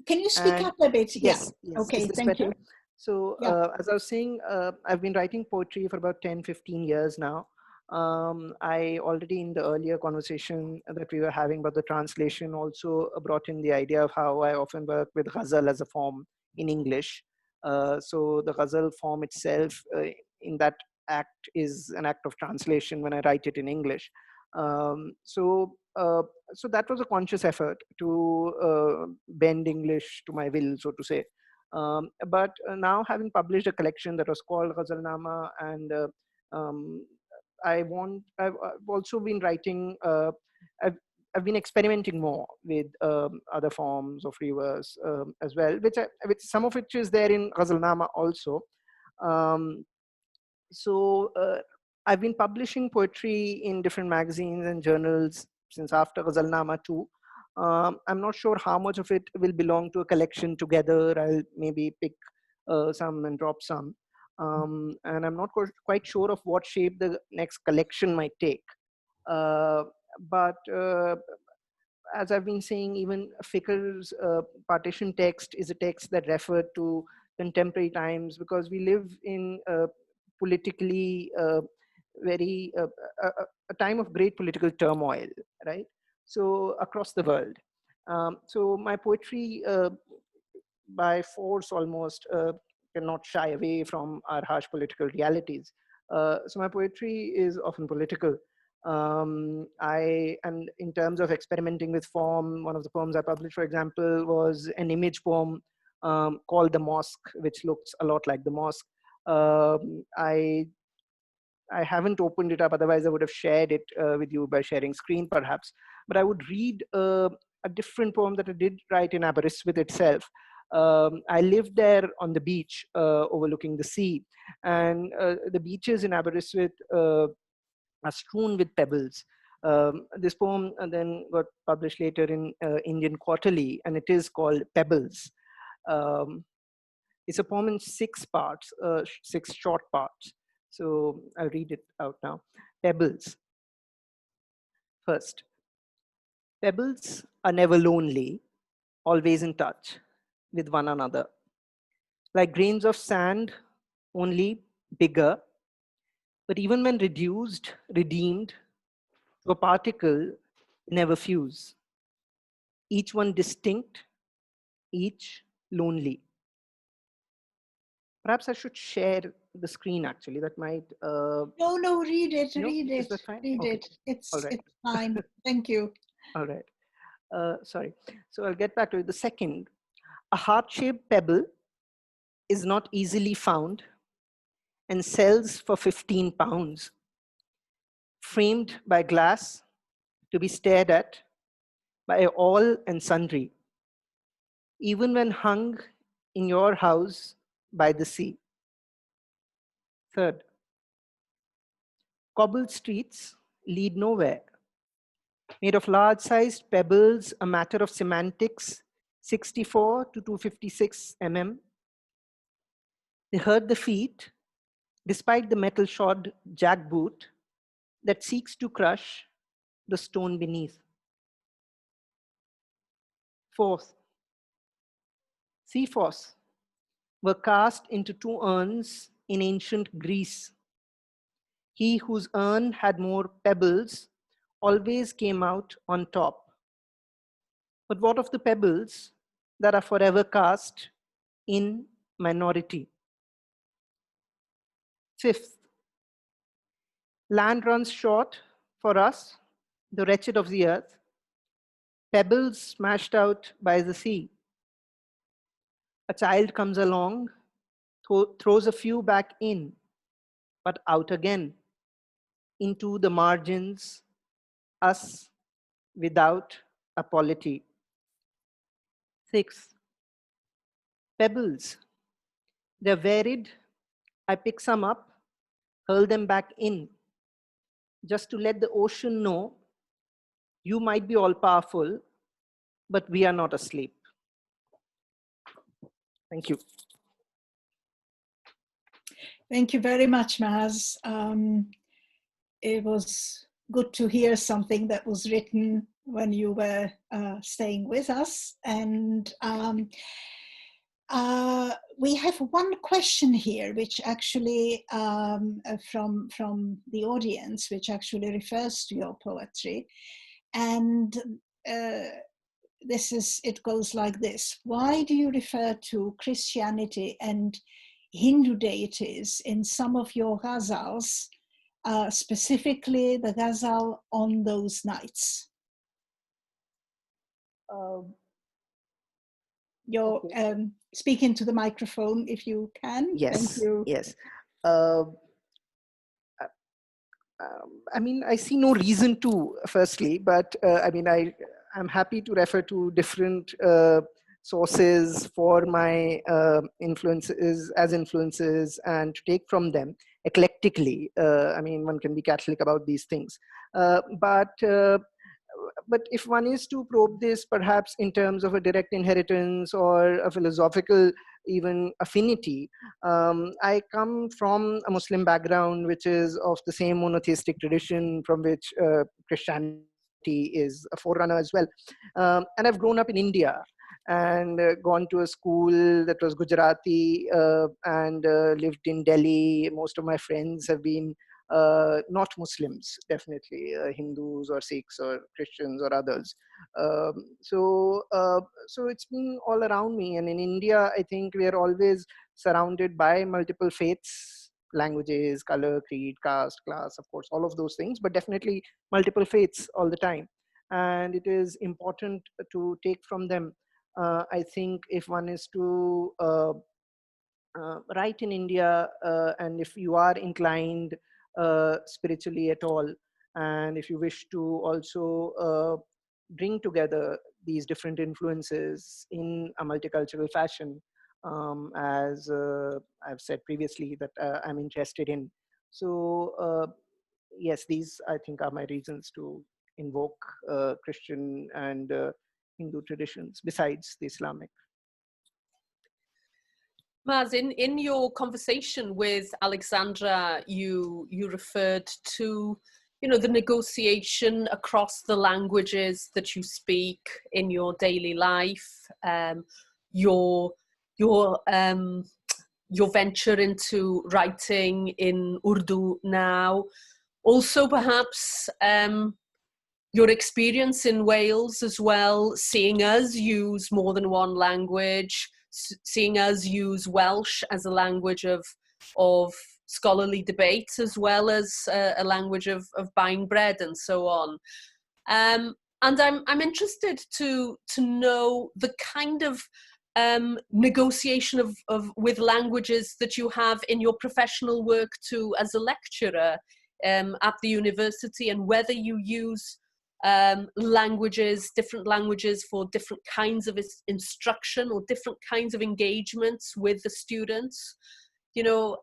S1: Can you speak up a bit?
S4: Yes,
S1: yeah.
S4: Yes.
S1: Okay, thank you.
S4: So as I was saying, I've been writing poetry for about 10, 15 years now. I already in the earlier conversation that we were having about the translation also brought in the idea of how I often work with ghazal as a form in English. So the ghazal form itself in that act is an act of translation when I write it in English. So that was a conscious effort to bend English to my will, so to say. But now having published a collection that was called Ghazalnama, and I've also been writing, I've been experimenting more with other forms of reverse as well, which some of which is there in Ghazalnama also. So I've been publishing poetry in different magazines and journals since after Ghazalnama too. I'm not sure how much of it will belong to a collection together. I'll maybe pick some and drop some. And I'm not quite sure of what shape the next collection might take. But as I've been saying, even Fikr's partition text is a text that referred to contemporary times, because we live in a politically very a time of great political turmoil, right? So across the world. So my poetry, by force almost, cannot shy away from our harsh political realities. So my poetry is often political. And in terms of experimenting with form, one of the poems I published, for example, was an image poem called The Mosque, which looks a lot like the mosque. I haven't opened it up, otherwise I would have shared it with you by sharing screen perhaps. But I would read a different poem that I did write in Aberystwyth itself. I lived there on the beach overlooking the sea, and the beaches in Aberystwyth are strewn with pebbles. This poem then got published later in Indian Quarterly, and it is called Pebbles. Um, it's a poem in 6 parts, 6 short parts. So I'll read it out now. Pebbles. First, pebbles are never lonely, always in touch with one another. Like grains of sand, only bigger, but even when reduced, redeemed to a particle, never fuse. Each one distinct, each lonely. Perhaps I should share the screen actually. That might.
S1: No, read it,
S4: No?
S1: read
S4: Is
S1: it,
S4: that fine?
S1: read
S4: Okay.
S1: it.
S4: All right.
S1: It's fine. Thank you.
S4: All right. Sorry. So I'll get back to it. The second, a heart-shaped pebble is not easily found and sells for 15 pounds, framed by glass to be stared at by all and sundry, even when hung in your house by the sea. Third, cobbled streets lead nowhere, made of large-sized pebbles, a matter of semantics, 64 to 256 mm. They hurt the feet, despite the metal-shod jackboot that seeks to crush the stone beneath. Fourth, Cephos were cast into 2 urns in ancient Greece. He whose urn had more pebbles always came out on top. But what of the pebbles that are forever cast in minority? Fifth, land runs short for us, the wretched of the earth, pebbles smashed out by the sea. A child comes along, throws a few back in, but out again, into the margins, us without a polity. Sixth, pebbles. They're varied. I pick some up, hurl them back in, just to let the ocean know you might be all powerful, but we are not asleep. Thank you.
S1: Thank you very much, Maaz. It was good to hear something that was written when you were staying with us. And we have one question here, which actually from the audience, which actually refers to your poetry. And it goes like this. Why do you refer to Christianity and Hindu deities in some of your ghazals, specifically the ghazal On Those Nights? You're speaking to the microphone if you can.
S4: Yes,
S1: thank you.
S4: Yes. I mean, I see no reason to, firstly, but I mean, I'm happy to refer to different sources for my influences and to take from them eclectically. I mean, one can be Catholic about these things. But if one is to probe this perhaps in terms of a direct inheritance or a philosophical even affinity, I come from a Muslim background, which is of the same monotheistic tradition from which Christianity is a forerunner as well. And I've grown up in India and gone to a school that was Gujarati and lived in Delhi. Most of my friends have been not Muslims, definitely Hindus or Sikhs or Christians or others. So it's been all around me. And in India, I think we are always surrounded by multiple faiths, languages, color, creed, caste, class, of course, all of those things, but definitely multiple faiths all the time. And it is important to take from them. I think if one is to write in India, and if you are inclined spiritually at all, and if you wish to also bring together these different influences in a multicultural fashion, as I've said previously that I'm interested in. So yes, these I think are my reasons to invoke Christian and Hindu traditions besides the Islamic.
S3: Maaz, in your conversation with Alexandra, you referred to, you know, the negotiation across the languages that you speak in your daily life, your venture into writing in Urdu now, also perhaps your experience in Wales as well, seeing us use more than one language, seeing us use Welsh as a language of scholarly debate, as well as a language of buying bread and so on. And I'm interested to know the kind of negotiation of with languages that you have in your professional work too as a lecturer at the university, and whether you use different languages for different kinds of instruction or different kinds of engagements with the students. You know,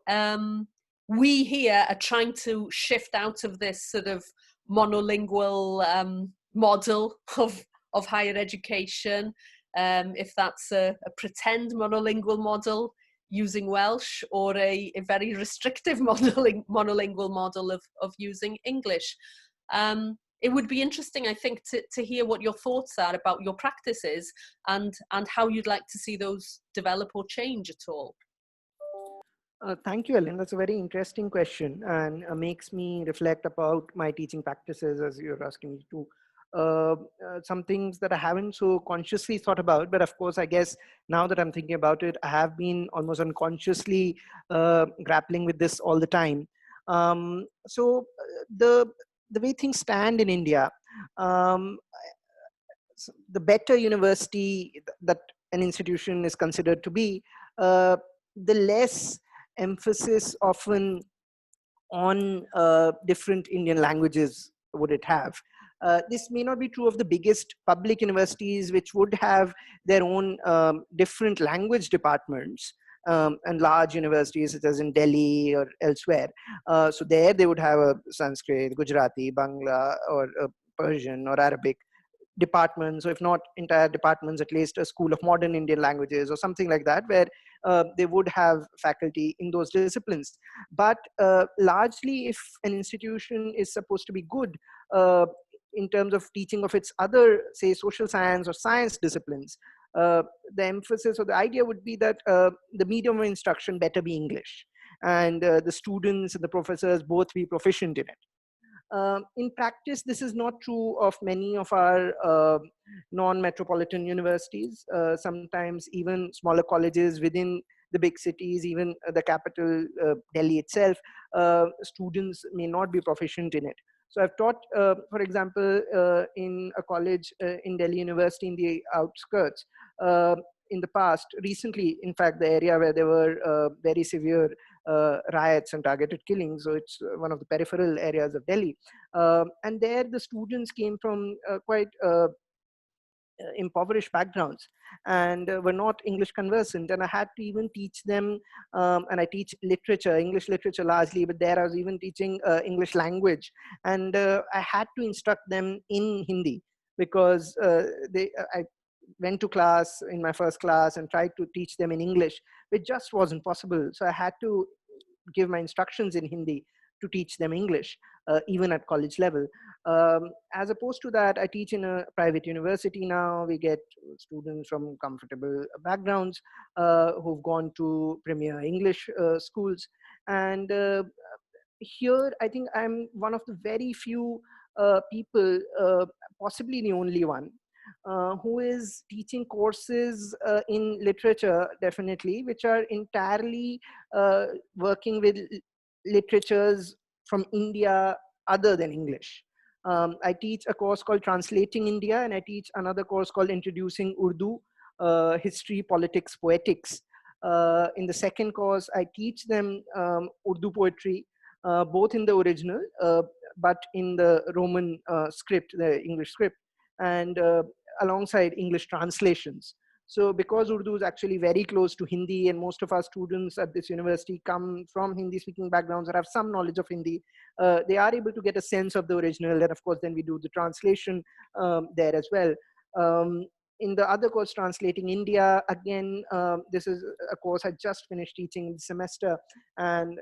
S3: we here are trying to shift out of this sort of monolingual model of higher education, if that's a pretend monolingual model using Welsh, or a very restrictive monolingual model of using English. It would be interesting, I think, to hear what your thoughts are about your practices and how you'd like to see those develop or change at all.
S4: Thank you, Ellen. That's a very interesting question, and makes me reflect about my teaching practices, as you're asking me to. Some things that I haven't so consciously thought about, but of course, I guess now that I'm thinking about it, I have been almost unconsciously grappling with this all the time. So the way things stand in India, the better university that an institution is considered to be, the less emphasis often on different Indian languages would it have. This may not be true of the biggest public universities, which would have their own different language departments, and large universities such as in Delhi or elsewhere. So there they would have a Sanskrit, Gujarati, Bangla, or Persian or Arabic departments, or if not entire departments, at least a school of modern Indian languages or something like that, where they would have faculty in those disciplines. But largely, if an institution is supposed to be good in terms of teaching of its other, say, social science or science disciplines, the emphasis or the idea would be that the medium of instruction better be English, and the students and the professors both be proficient in it. In practice, this is not true of many of our non-metropolitan universities. Sometimes even smaller colleges within the big cities, even the capital, Delhi itself, students may not be proficient in it. So I've taught, for example, in a college in Delhi University in the outskirts in the past. Recently, in fact, the area where there were very severe riots and targeted killings. So it's one of the peripheral areas of Delhi. And there the students came from quite impoverished backgrounds and were not English conversant. And I had to even teach them, and I teach literature, English literature largely, but there I was even teaching English language. And I had to instruct them in Hindi because I went to class in my first class and tried to teach them in English, which just wasn't possible. So I had to give my instructions in Hindi to teach them English. even at college level. As opposed to that, I teach in a private university now. We get students from comfortable backgrounds who've gone to premier English schools. And here, I think I'm one of the very few people, possibly the only one, who is teaching courses in literature, definitely, which are entirely working with literatures from India other than English. I teach a course called Translating India, and I teach another course called Introducing Urdu, History, Politics, Poetics. In the second course, I teach them Urdu poetry, both in the original, but in the Roman script, the English script, and alongside English translations. So because Urdu is actually very close to Hindi, and most of our students at this university come from Hindi-speaking backgrounds or have some knowledge of Hindi, they are able to get a sense of the original. And of course, then we do the translation there as well. In the other course, Translating India, again, this is a course I just finished teaching this semester, and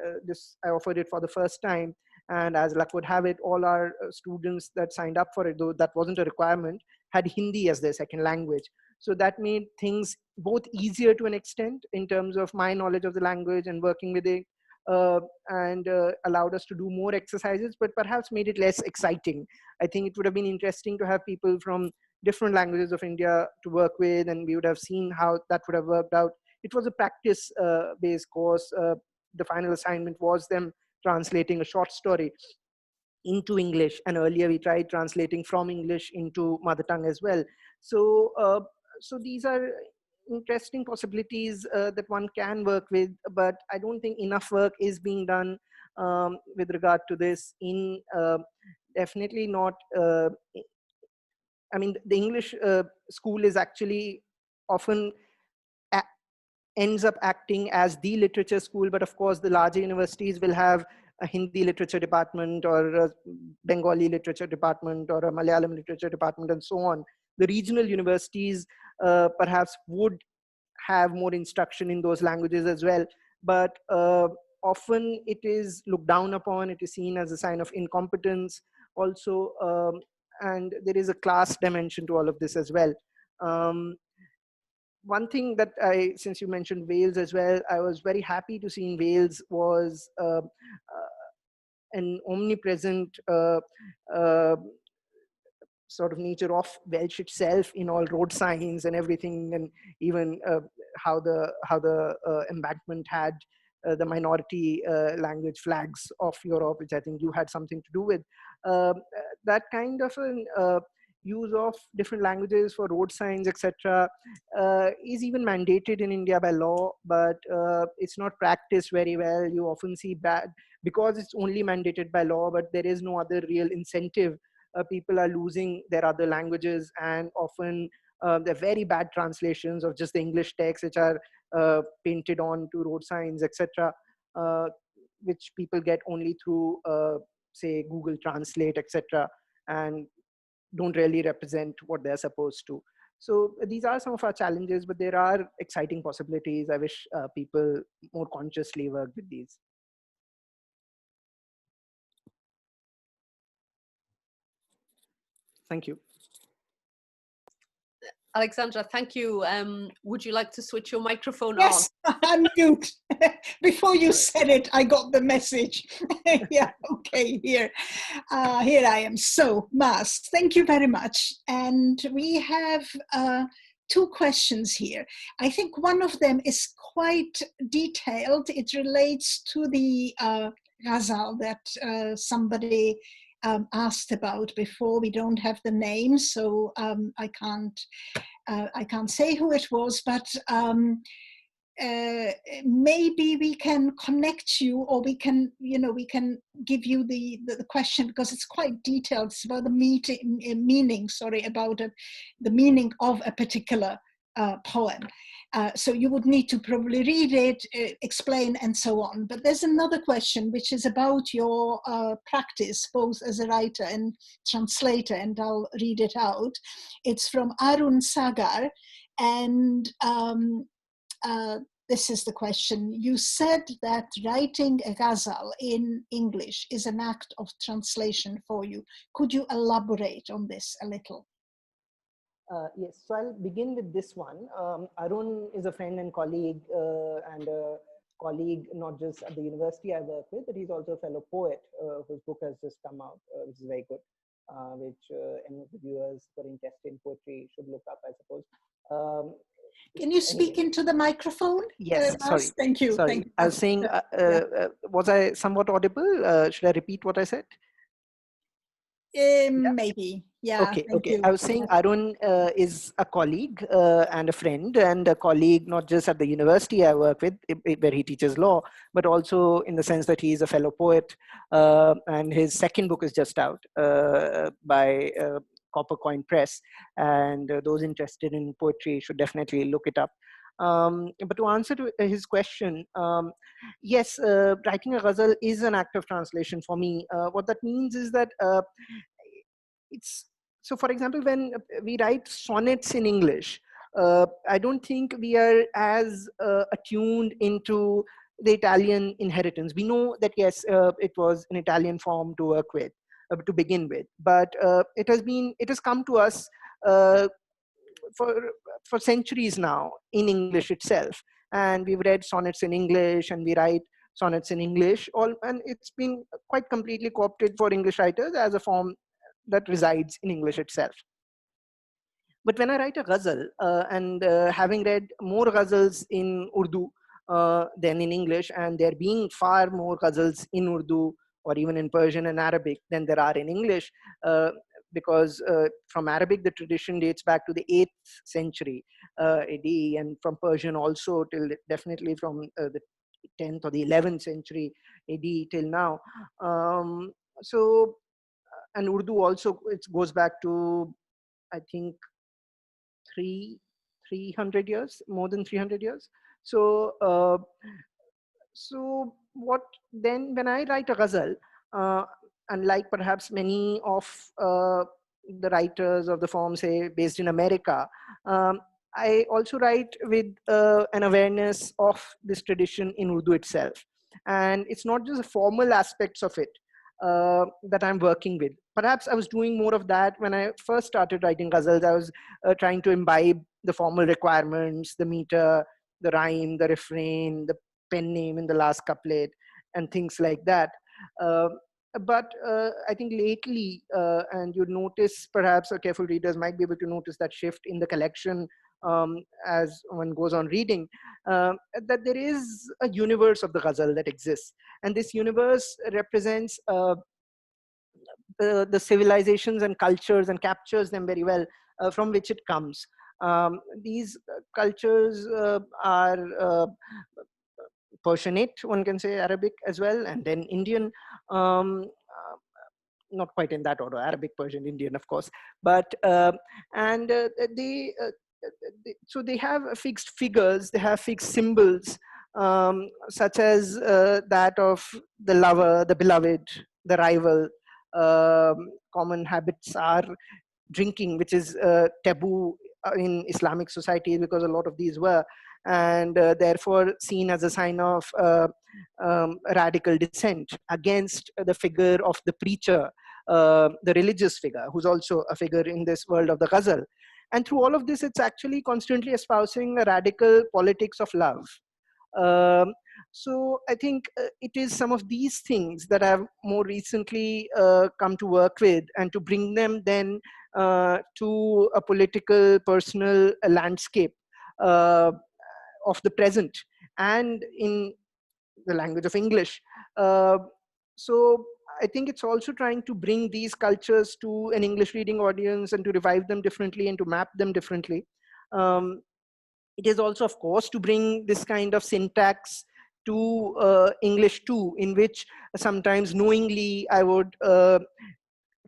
S4: I offered it for the first time. And as luck would have it, all our students that signed up for it, though that wasn't a requirement, had Hindi as their second language. So that made things both easier to an extent in terms of my knowledge of the language and working with it, and allowed us to do more exercises, but perhaps made it less exciting. I think it would have been interesting to have people from different languages of India to work with, and we would have seen how that would have worked out. It was a practice-based course. The final assignment was them translating a short story into English, and earlier we tried translating from English into mother tongue as well. So, so these are interesting possibilities that one can work with, but I don't think enough work is being done with regard to this. Definitely not. I mean, the English school is actually often ends up acting as the literature school, but of course the larger universities will have a Hindi literature department or a Bengali literature department or a Malayalam literature department and so on. The regional universities perhaps would have more instruction in those languages as well, but often it is looked down upon. It is seen as a sign of incompetence also, and there is a class dimension to all of this as well. One thing that since you mentioned Wales as well, I was very happy to see in Wales was an omnipresent sort of nature of Welsh itself in all road signs and everything, and even how the embankment had the minority language flags of Europe, which I think you had something to do with. That kind of an use of different languages for road signs, etc., is even mandated in India by law, but it's not practiced very well. You often see bad, because it's only mandated by law, but there is no other real incentive. People are losing their other languages, and often they're very bad translations of just the English text, which are painted on to road signs, etc., which people get only through, say, Google Translate, etc., and don't really represent what they're supposed to. So these are some of our challenges, but there are exciting possibilities. I wish people more consciously work with these. Thank you.
S3: Alexandra, thank you. Would you like to switch your microphone
S1: yes, on? Yes, I'm mute. Before you said it, I got the message. Yeah, okay, here I am. So, Maaz, thank you very much. And we have two questions here. I think one of them is quite detailed. It relates to the ghazal that somebody asked about before. We don't have the name, so I can't say who it was, but maybe we can connect you, or we can give you the question, because it's quite detailed. It's about the meaning, about the meaning of a particular poem. So you would need to probably read it, explain, and so on. But there's another question which is about your practice, both as a writer and translator, and I'll read it out. It's from Arun Sagar, and this is the question. You said that writing a ghazal in English is an act of translation for you. Could you elaborate on this a little?
S4: Yes, so I'll begin with this one. Arun is a friend and colleague, and a colleague not just at the university I work with, but he's also a fellow poet whose book has just come out, which is very good, which any of the viewers who are interested in poetry should look up, I suppose.
S1: Can you speak into the microphone?
S4: Yes, sorry.
S1: Thank you.
S4: Sorry.
S1: Thank you.
S4: I was saying, was I somewhat audible? Should I repeat what I said?
S1: Yeah. Maybe. Yeah.
S4: Okay. Okay. I was saying Arun is a colleague and a friend, and a colleague not just at the university I work with, where he teaches law, but also in the sense that he is a fellow poet, and his second book is just out by Copper Coin Press, and those interested in poetry should definitely look it up. But to answer to his question, yes, writing a ghazal is an act of translation for me. What that means is that it's, so for example, when we write sonnets in English, I don't think we are as attuned into the Italian inheritance. We know that, yes, it was an Italian form to work with, to begin with, but it has come to us for centuries now in English itself. And we've read sonnets in English, and we write sonnets in English, and it's been quite completely co-opted for English writers as a form that resides in English itself. But when I write a ghazal, and having read more ghazals in Urdu than in English, and there being far more ghazals in Urdu or even in Persian and Arabic than there are in English, because from Arabic the tradition dates back to the 8th century AD, and from Persian also till definitely from the 10th or the 11th century AD till now. And Urdu also, it goes back to, I think, 300 years, more than 300 years. So what then, when I write a ghazal, unlike perhaps many of the writers of the form, say, based in America, I also write with an awareness of this tradition in Urdu itself. And it's not just the formal aspects of it that I'm working with. Perhaps I was doing more of that when I first started writing ghazals. I was trying to imbibe the formal requirements, the meter, the rhyme, the refrain, the pen name in the last couplet, and things like that. But I think lately, and you'd notice, perhaps careful readers might be able to notice that shift in the collection as one goes on reading, that there is a universe of the ghazal that exists. And this universe represents the civilizations and cultures, and captures them very well, from which it comes. These cultures are Persianate, one can say, Arabic as well, and then Indian. Not quite in that order: Arabic, Persian, Indian, of course. But so they have fixed figures, they have fixed symbols, such as that of the lover, the beloved, the rival. Common habits are drinking, which is taboo in Islamic society, because a lot of these were, and therefore seen as a sign of radical dissent against the figure of the preacher, the religious figure, who's also a figure in this world of the ghazal. And through all of this, it's actually constantly espousing a radical politics of love. So I think it is some of these things that I've more recently come to work with, and to bring them then to a political, personal landscape of the present, and in the language of English. So I think it's also trying to bring these cultures to an English reading audience, and to revive them differently, and to map them differently. It is also, of course, to bring this kind of syntax to English too, in which sometimes knowingly I would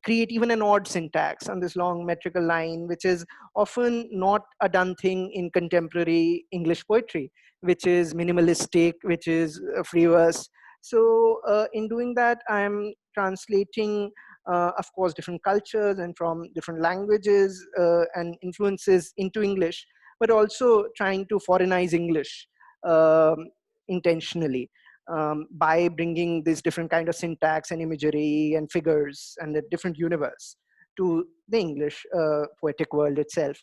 S4: create even an odd syntax on this long metrical line, which is often not a done thing in contemporary English poetry, which is minimalistic, which is free verse. So in doing that, I'm translating, of course, different cultures and from different languages and influences into English, but also trying to foreignize English. intentionally, by bringing this different kind of syntax and imagery and figures and a different universe to the English poetic world itself.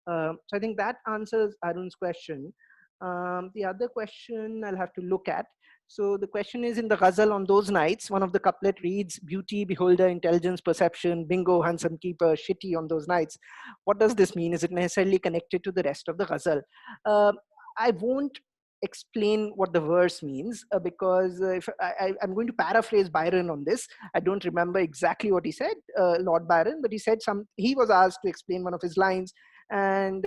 S4: So I think that answers Arun's question. The other question I'll have to look at. So the question is, in the ghazal on those nights, one of the couplet reads, beauty, beholder, intelligence, perception, bingo, handsome keeper, shitty on those nights. What does this mean? Is it necessarily connected to the rest of the ghazal? I won't explain what the verse means, because if I'm going to paraphrase Byron on this. I don't remember exactly what he said, Lord Byron, but he said he was asked to explain one of his lines, and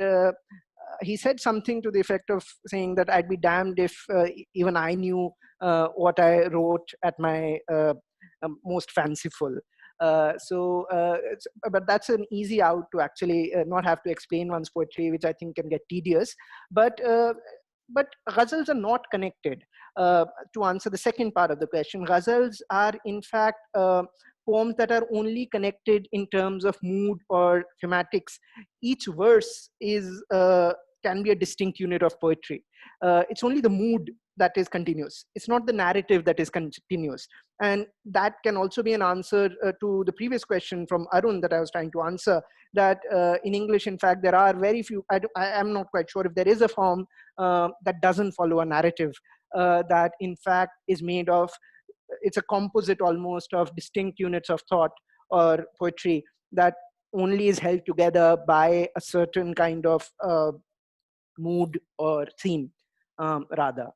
S4: he said something to the effect of saying that I'd be damned if even I knew what I wrote at my most fanciful. But that's an easy out to actually not have to explain one's poetry, which I think can get tedious. But ghazals are not connected. To answer the second part of the question, ghazals are in fact poems that are only connected in terms of mood or thematics. Each verse is can be a distinct unit of poetry. It's only the mood that is continuous. It's not the narrative that is continuous. And that can also be an answer to the previous question from Arun that I was trying to answer, that in English, in fact, there are very few, I am not quite sure if there is a form that doesn't follow a narrative, that in fact is made of, it's a composite almost of distinct units of thought or poetry that only is held together by a certain kind of mood or theme, rather.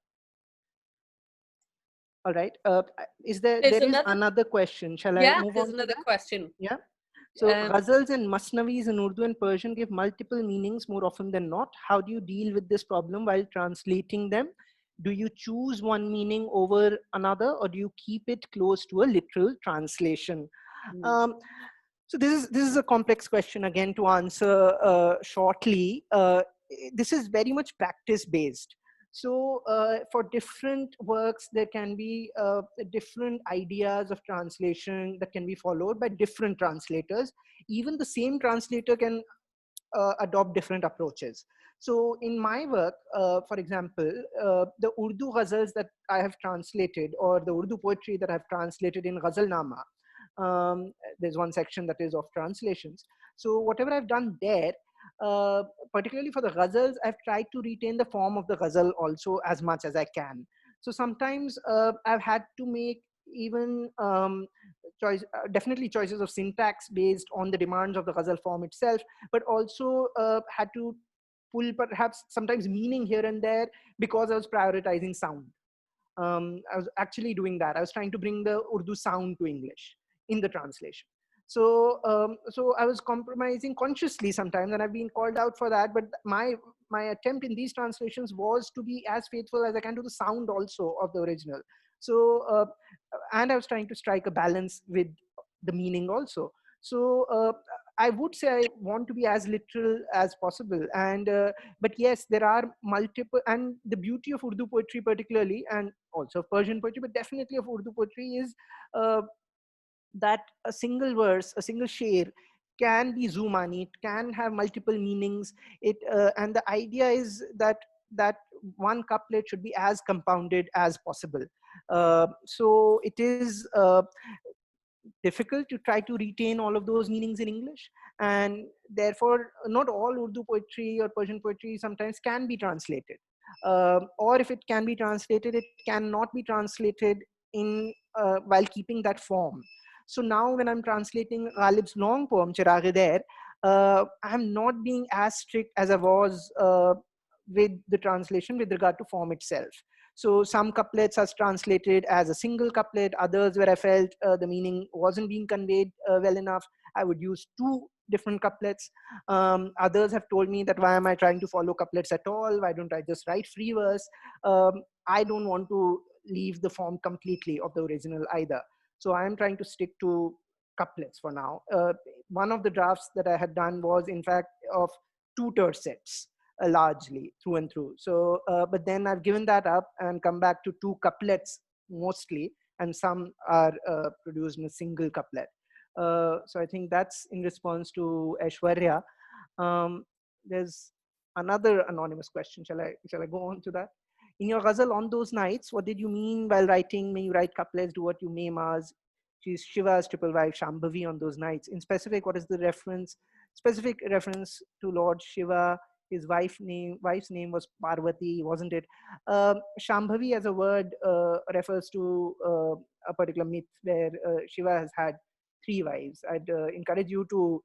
S4: All right. There is another question. Shall I move on?
S3: There's another question.
S4: Yeah. So ghazals and masnavis in Urdu and Persian give multiple meanings more often than not. How do you deal with this problem while translating them? Do you choose one meaning over another, or do you keep it close to a literal translation? So this is a complex question again to answer shortly. This is very much practice based. So for different works, there can be different ideas of translation that can be followed by different translators. Even the same translator can adopt different approaches. So in my work, for example, the Urdu ghazals that I have translated, or the Urdu poetry that I've translated in Ghazalnama, there's one section that is of translations. So whatever I've done there, particularly for the ghazals, I've tried to retain the form of the ghazal also as much as I can. So sometimes I've had to make even definitely choices of syntax based on the demands of the ghazal form itself, but also had to pull perhaps sometimes meaning here and there because I was prioritizing sound. I was actually doing that. I was trying to bring the Urdu sound to English in the translation. So I was compromising consciously sometimes, and I've been called out for that. But my attempt in these translations was to be as faithful as I can to the sound also of the original. So and I was trying to strike a balance with the meaning also. So I would say I want to be as literal as possible. And but yes, there are multiple, and the beauty of Urdu poetry particularly, and also Persian poetry, but definitely of Urdu poetry, is that a single verse, a single sher can be Zumani, it can have multiple meanings. And the idea is that one couplet should be as compounded as possible. So it is difficult to try to retain all of those meanings in English, and therefore not all Urdu poetry or Persian poetry sometimes can be translated, or if it can be translated, it cannot be translated in while keeping that form. So now when I'm translating Ghalib's long poem Chirag-e-Der, I'm not being as strict as I was with the translation with regard to form itself. So some couplets are translated as a single couplet, others where I felt the meaning wasn't being conveyed well enough, I would use two different couplets. Others have told me that why am I trying to follow couplets at all? Why don't I just write free verse? I don't want to leave the form completely of the original either. So I am trying to stick to couplets for now. One of the drafts that I had done was in fact of two tercets. Largely through and through. So, but then I've given that up and come back to two couplets mostly, and some are produced in a single couplet. So I think that's in response to Aishwarya. There's another anonymous question. Shall I go on to that? In your ghazal On Those Nights, what did you mean while writing, may you write couplets, do what you may, Maaz? She's Shiva's triple wife, Shambhavi, on those nights. In specific, what is the reference? Specific reference to Lord Shiva. His wife's name was Parvati, wasn't it? Shambhavi as a word refers to a particular myth where Shiva has had 3 wives. I'd encourage you to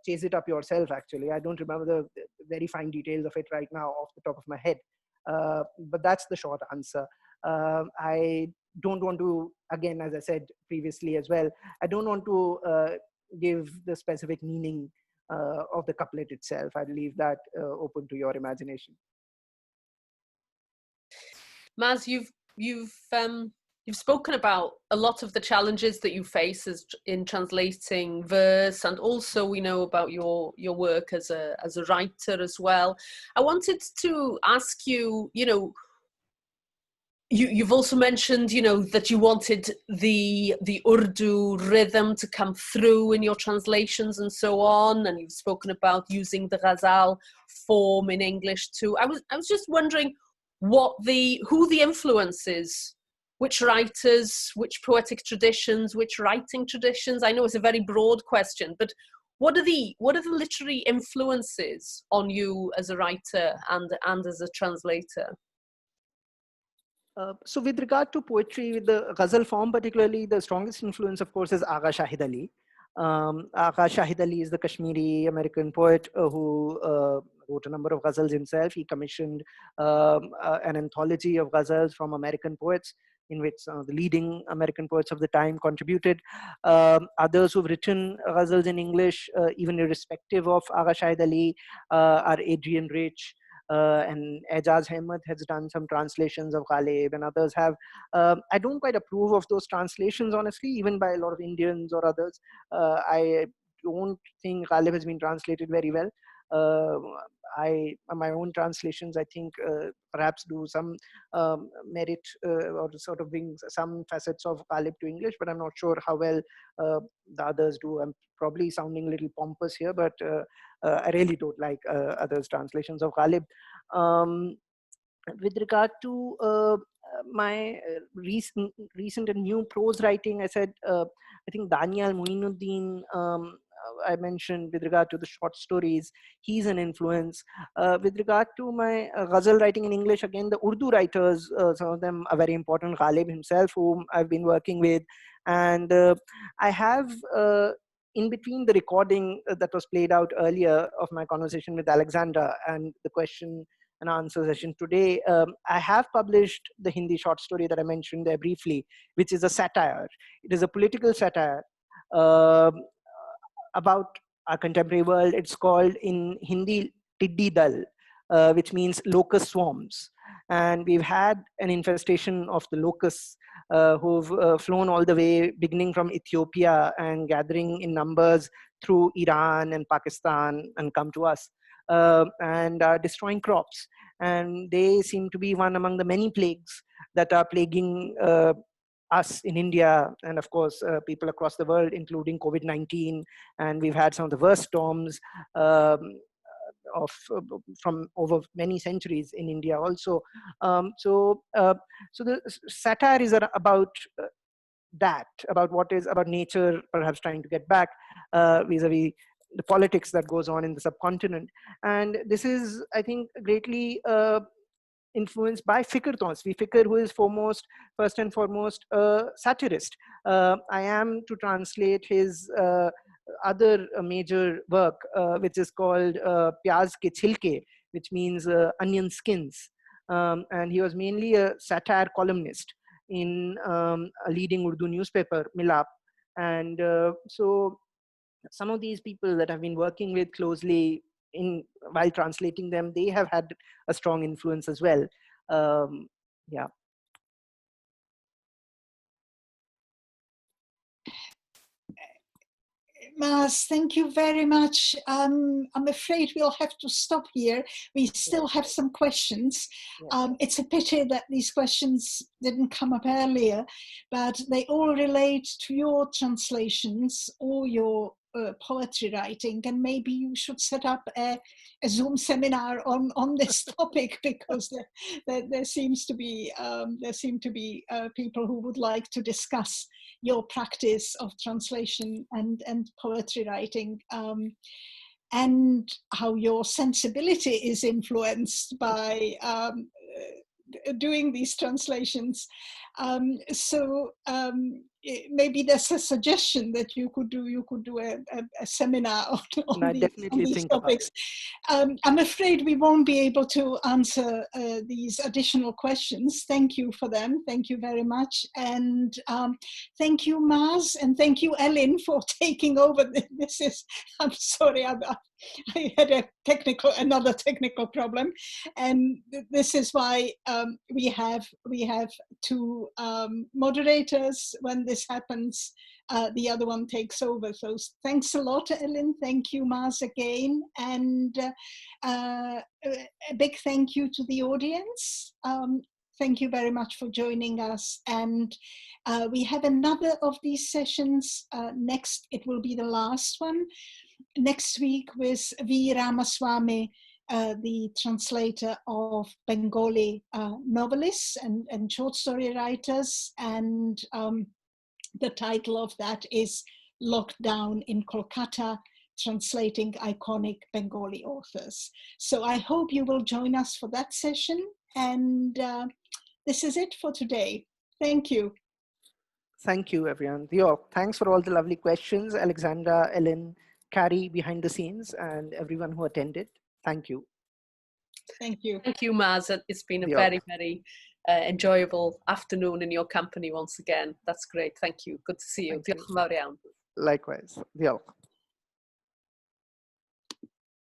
S4: chase it up yourself, actually. I don't remember the very fine details of it right now off the top of my head. But that's the short answer. I don't want to, again, as I said previously as well, I don't want to give the specific meaning of the couplet itself. I'd leave that open to your imagination.
S3: Maaz, you've spoken about a lot of the challenges that you face in translating verse, and also we know about your work as a writer as well. I wanted to ask you, you've also mentioned, that you wanted the Urdu rhythm to come through in your translations and so on, and you've spoken about using the ghazal form in English too. I was just wondering who the influence is, which writers, which poetic traditions, which writing traditions. I know it's a very broad question, but what are the literary influences on you as a writer and as a translator?
S4: So with regard to poetry, with the ghazal form particularly, the strongest influence, of course, is Agha Shahid Ali. Agha Shahid Ali is the Kashmiri American poet who wrote a number of ghazals himself. He commissioned an anthology of ghazals from American poets, in which the leading American poets of the time contributed. Others who've written ghazals in English, even irrespective of Agha Shahid Ali, are Adrian Rich, and Ejaz Ahmed has done some translations of Ghalib, and others have. I don't quite approve of those translations, honestly, even by a lot of Indians or others. I don't think Ghalib has been translated very well. My own translations, I think, perhaps do some merit or sort of bring some facets of Ghalib to English, but I'm not sure how well the others do. I'm probably sounding a little pompous here, but I really don't like others' translations of Ghalib. With regard to my recent and new prose writing, I said, I think Daniel Muinuddin, I mentioned with regard to the short stories, he's an influence. With regard to my ghazal writing in English, again, the Urdu writers, some of them are very important. Ghalib himself, whom I've been working with. And I have, in between the recording that was played out earlier of my conversation with Alexandra and the question and answer session today, I have published the Hindi short story that I mentioned there briefly, which is a satire. It is a political satire about our contemporary world. It's called in Hindi Tiddi Dal, which means locust swarms. And we've had an infestation of the locusts who've flown all the way, beginning from Ethiopia and gathering in numbers through Iran and Pakistan and come to us and are destroying crops. And they seem to be one among the many plagues that are plaguing us in India, and of course people across the world, including COVID-19. And we've had some of the worst storms from over many centuries in India also. So the satire is about that, about what is about nature perhaps trying to get back vis-a-vis the politics that goes on in the subcontinent. And this is, I think, greatly influenced by Fikr Taunsvi. Fikr, who is first and foremost, a satirist. I am to translate his other major work, which is called Pyaz Ke Chilke, which means onion skins. And he was mainly a satire columnist in a leading Urdu newspaper, Milap. And so some of these people that I've been working with closely while translating them, they have had a strong influence as well. Yeah.
S1: Maaz, thank you very much. I'm afraid we'll have to stop here. We still have some questions. It's a pity that these questions didn't come up earlier, but they all relate to your translations or your poetry writing, and maybe you should set up a Zoom seminar on this topic, because there seem to be people who would like to discuss your practice of translation and poetry writing, and how your sensibility is influenced by doing these translations. Maybe there's a suggestion that you could do a seminar on these topics. I'm afraid we won't be able to answer these additional questions. Thank you for them. Thank you very much. And thank you, Maaz, and thank you, Ellen, for taking over. I'm sorry, I had another technical problem, and this is why we have two moderators. When this happens, the other one takes over. So thanks a lot, Ellen. Thank you, Maaz, again, and a big thank you to the audience. Thank you very much for joining us. And we have another of these sessions next. It will be the last one next week with V. Ramaswamy, the translator of Bengali novelists and short story writers. And the title of that is Locked Down in Kolkata, Translating Iconic Bengali Authors. So I hope you will join us for that session. And this is it for today. Thank you.
S4: Thank you, everyone. Thanks for all the lovely questions. Alexandra, Ellen, Carrie behind the scenes, and everyone who attended. Thank you.
S1: Thank you.
S3: Thank you, Maaz. It's been a very, very enjoyable afternoon in your company once again. That's great. Thank you. Good to see you.
S4: Likewise. Diolch.